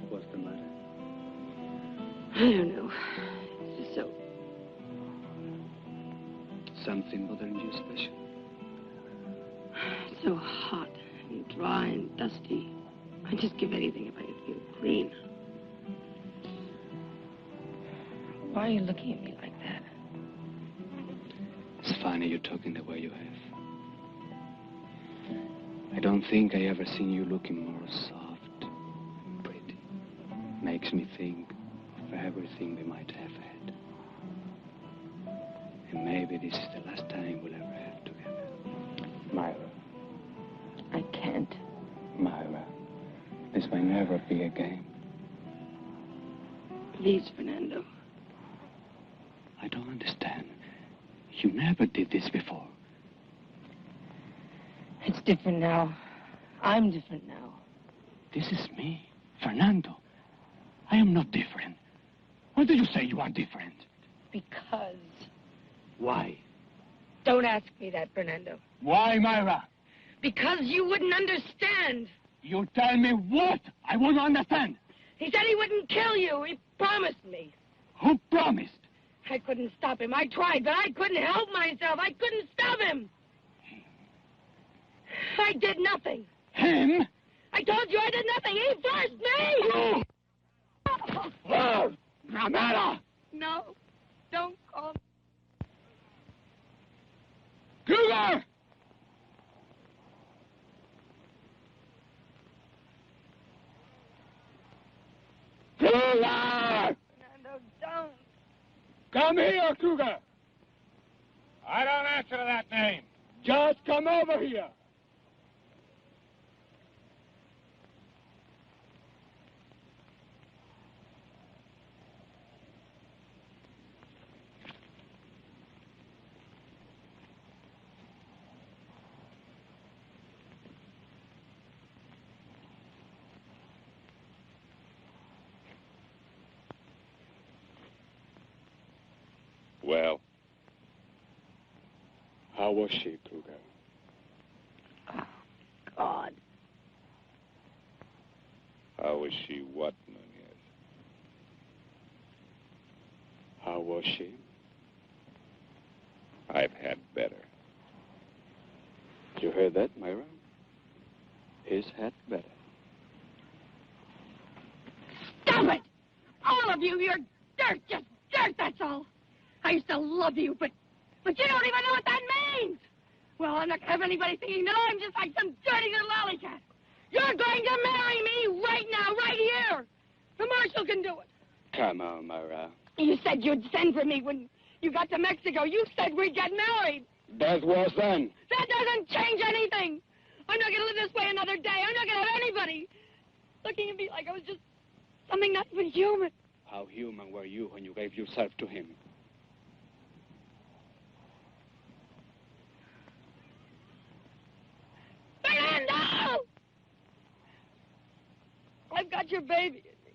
What's the matter? I don't know. It's just so... Something bothering you special? It's so hot and dry and dusty. I'd just give anything if I could feel clean. Why are you looking at me like that? It's funny you talking the way you have. I don't think I ever seen you looking more soft and pretty. Makes me think of everything we might have had. And maybe this is the last time we'll ever have together. Myra. I can't. Myra, this may never be a game. Please, Fernando. I don't understand. You never did this before. It's different now. I'm different now. This is me, Fernando. I am not different. Why do you say you are different? Because. Why? Don't ask me that, Fernando. Why, Myra? Because you wouldn't understand. You tell me what? I want to understand. He said he wouldn't kill you. He promised me. Who promised? I couldn't stop him. I tried, but I couldn't help myself. I couldn't stop him. I did nothing. Him? I told you I did nothing. He forced me. Oh! Ramera! No, don't call me. Cougar! Cougar! Fernando, don't. Come here, Cougar! I don't answer to that name. Just come over here. Well, How was she, Cougar? Oh, God. how was she what, Nunez? How was she? I've had better. You heard that, Myra? His had better. Stop it! All of you, you're dirt, just dirt, that's all. I used to love you, but you don't even know what that means. Well, I'm not gonna have anybody thinking, no, I'm just like some dirty little lollycat. You're going to marry me right now, right here. The marshal can do it. Come on, Myra. You said you'd send for me when you got to Mexico. You said we'd get married. That was then. That doesn't change anything. I'm not gonna live this way another day. I'm not gonna have anybody looking at me like I was just something not even human. How human were you when you gave yourself to him? Fernando! I've got your baby in me.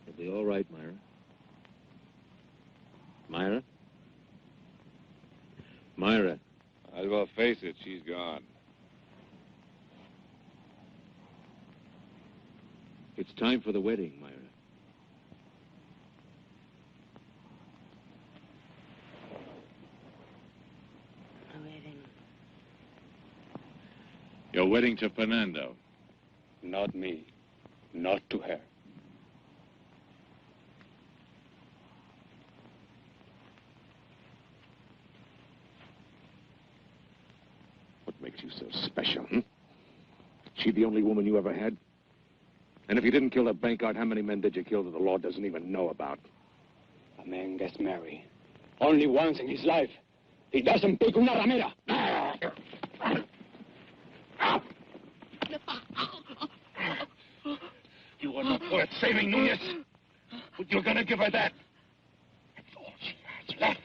You'll be all right, Myra. Myra? Myra. Might as well face it, she's gone. It's time for the wedding, Myra. The wedding. Your wedding to Fernando. Not me. Not to her. What makes you so special, hmm? She the only woman you ever had? And if you didn't kill that bank guard, how many men did you kill that the law doesn't even know about? A man gets married only once in his life. He doesn't pick una ramera. You are not worth saving, Nunez. But you're gonna give her that. That's all she has left.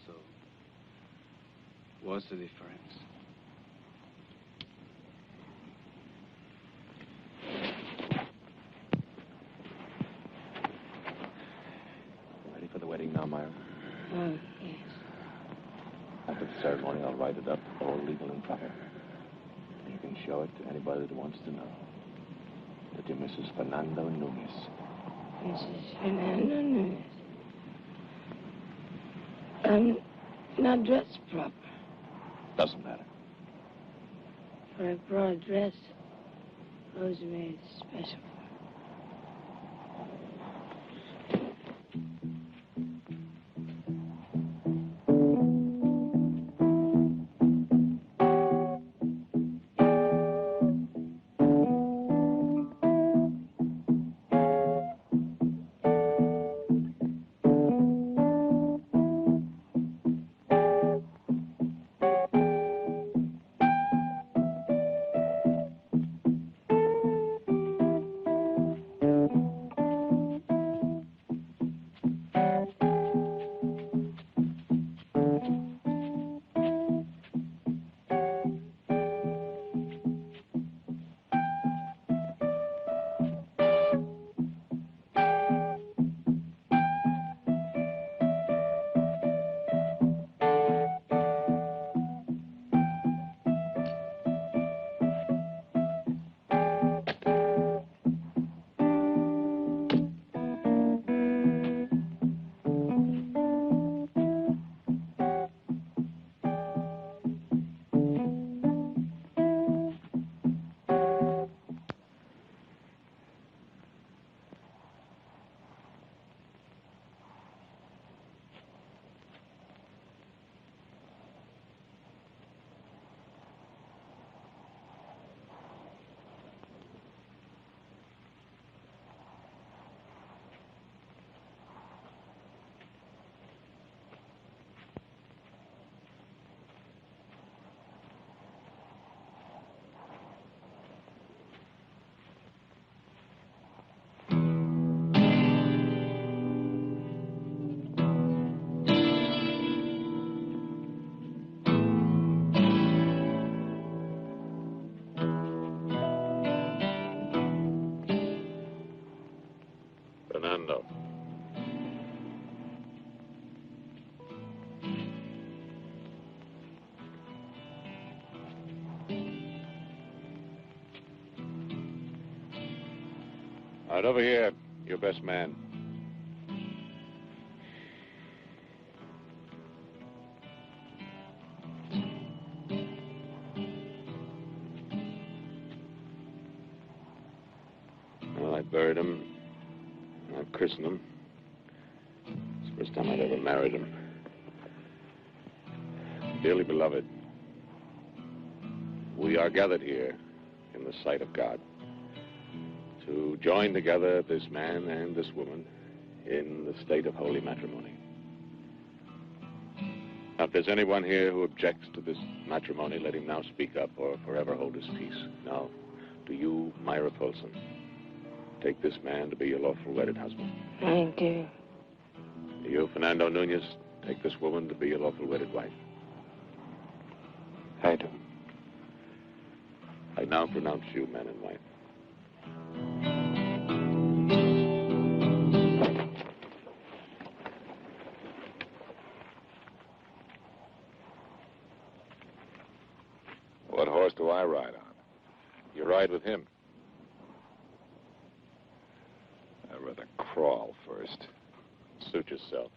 So, what's the difference? Ready for the wedding now, Myra? Oh, yes. After the ceremony, I'll write it up, all legal and proper. You can show it to anybody that wants to know. That you're Mrs. Fernando Nunez. Mrs. Fernando Nunez. I'm not dressed proper. Doesn't matter. For a broad dress, Rosemary is special. Right over here, your best man. Well, I buried him. I christened him. It's the first time I'd ever married him. Dearly beloved, we are gathered here in the sight of God to join together this man and this woman in the state of holy matrimony. Now, if there's anyone here who objects to this matrimony, let him now speak up or forever hold his peace. Now, do you, Myra Polson, take this man to be your lawful wedded husband? I do. Do you, Fernando Nunez, take this woman to be your lawful wedded wife? I do. I now pronounce you man and wife. What horse do I ride on? You ride with him. I'd rather crawl first. Suit yourself.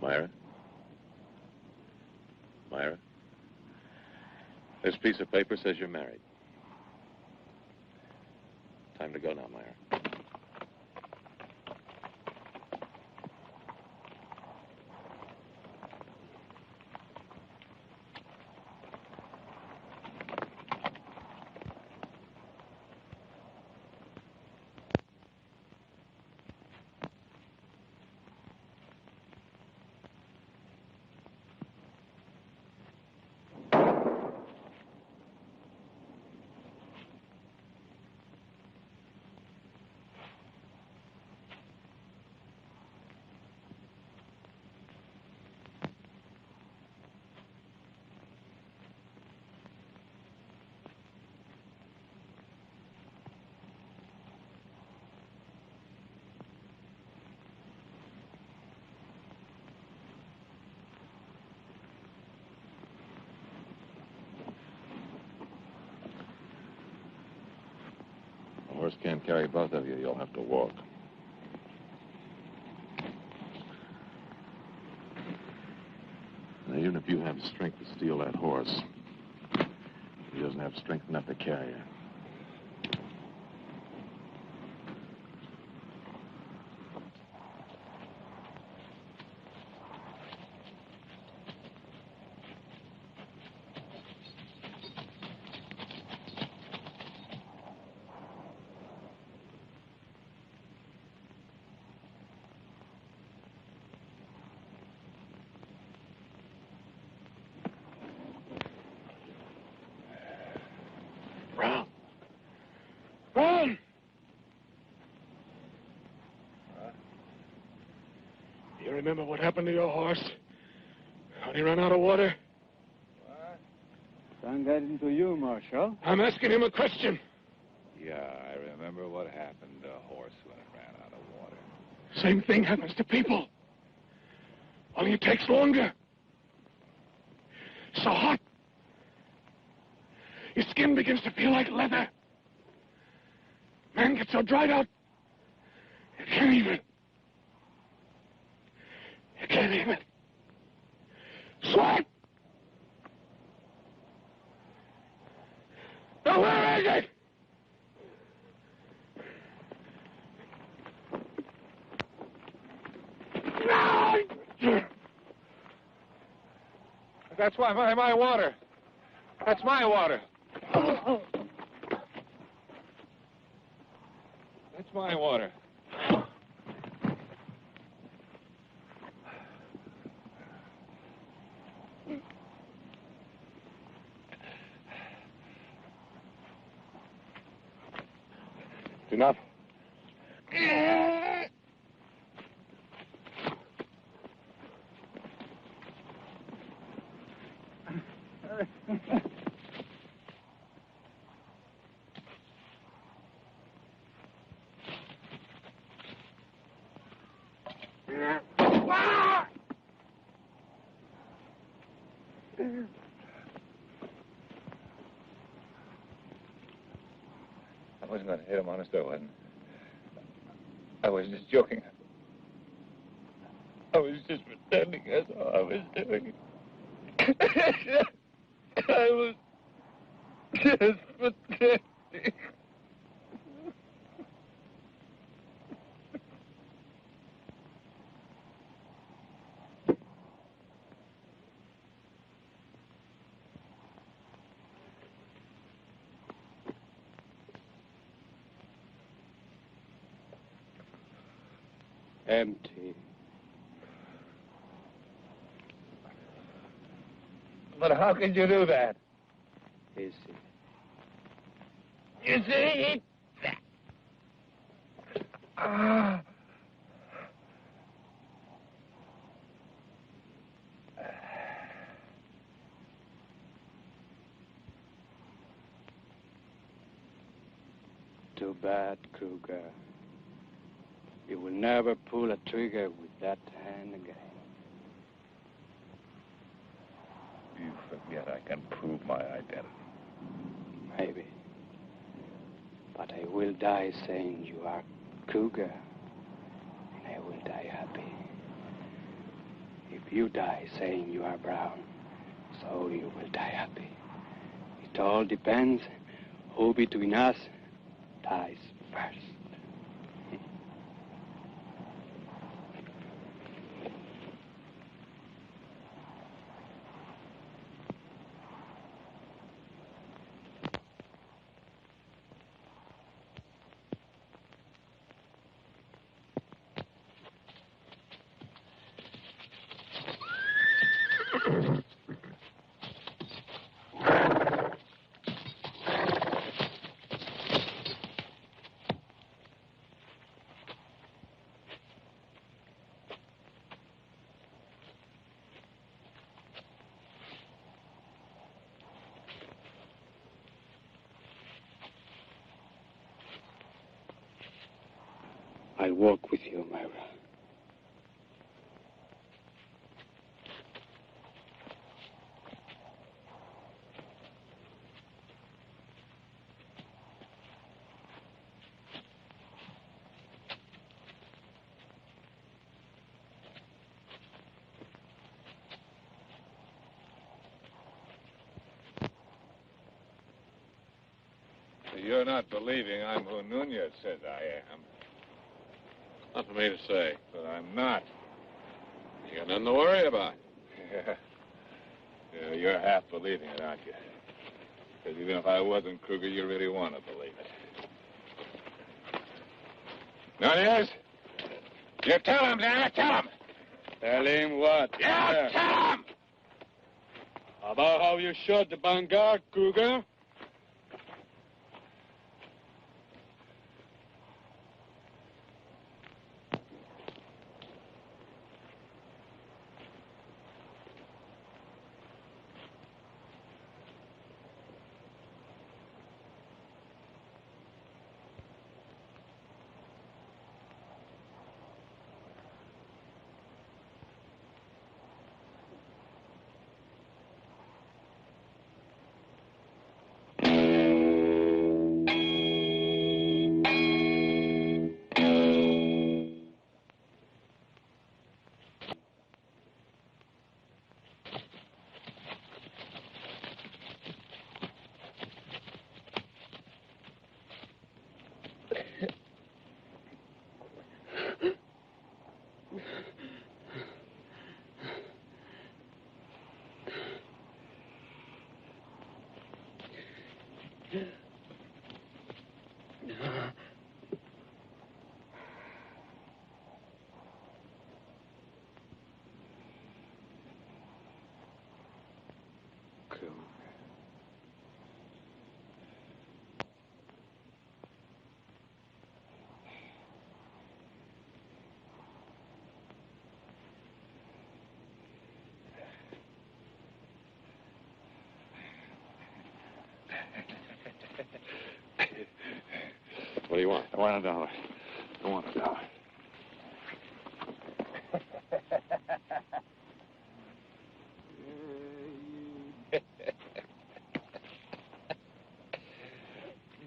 Myra? Myra? This piece of paper says you're married. Time to go now, Myra. The horse can't carry both of you. You'll have to walk. Now, even if you have strength to steal that horse, he doesn't have strength enough to carry you. Brown! You remember what happened to your horse? When he ran out of water? What? Son got into you, Marshal. I'm asking him a question. Yeah, I remember what happened to a horse when it ran out of water. Same thing happens to people. Only it takes longer. So hot. Your skin begins to feel like leather. Man gets so dried out, you can't even. You can't even. Sweat! Now where is it? That's my water. That's my water. That's my water. It's enough. wasn't going to hit him, honest, I wasn't. I was just joking. I was just pretending, that's all I was doing. I was just pretending. Empty. But how could you do that? Easy. You see? Ah. Too bad, Kruger. You will never pull a trigger with that hand again. You forget I can prove my identity. Maybe. But I will die saying you are Kruger, and I will die happy. If you die saying you are Brown, so you will die happy. It all depends who between us dies first. I'll walk with you, Myra. You're not believing I'm who Nunez says I am. Not for me to say. But I'm not. You got nothing to worry about. Yeah, you're half believing it, aren't you? Because even if I wasn't Kruger, you really want to believe it. Nunez? You tell him, Dad, tell him! Tell him what? Yeah, tell him! About how you shot the vanguard, Kruger? What do you want? I want $1. I want $1.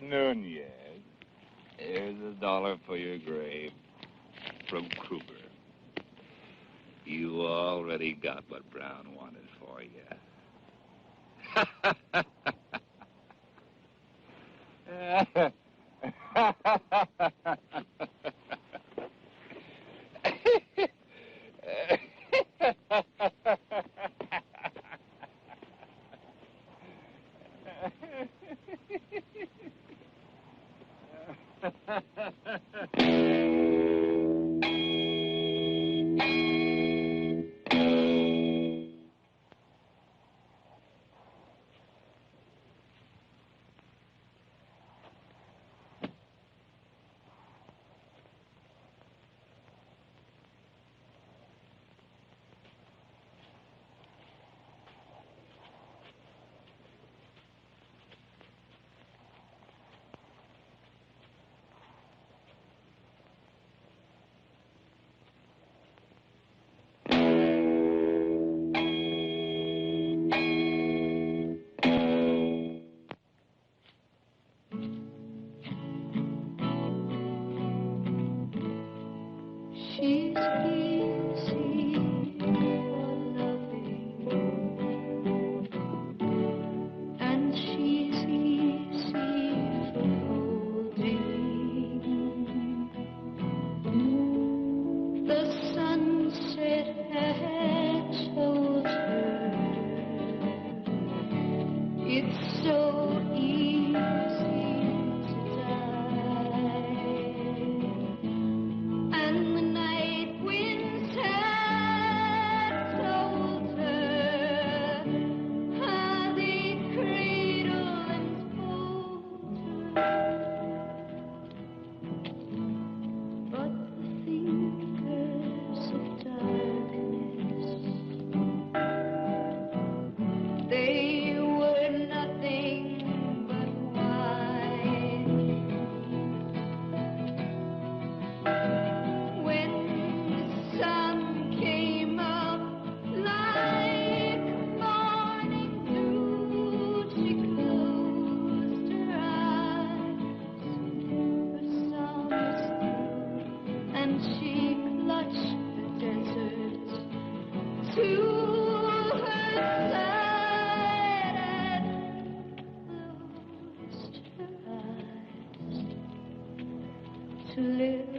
Nunez. $1 for your grave. From Kruger. You already got what Brown wanted for you. She's easy for loving, and she's easy for holding. The sunset had told her it's so easy to die. And the night winds had told her how they cradle and hold her. But the fingers of darkness, they were nothing but wine. When the sun came up like morning dew, she closed her eyes, her songs through, and she clutched the desert to her side and closed her eyes to live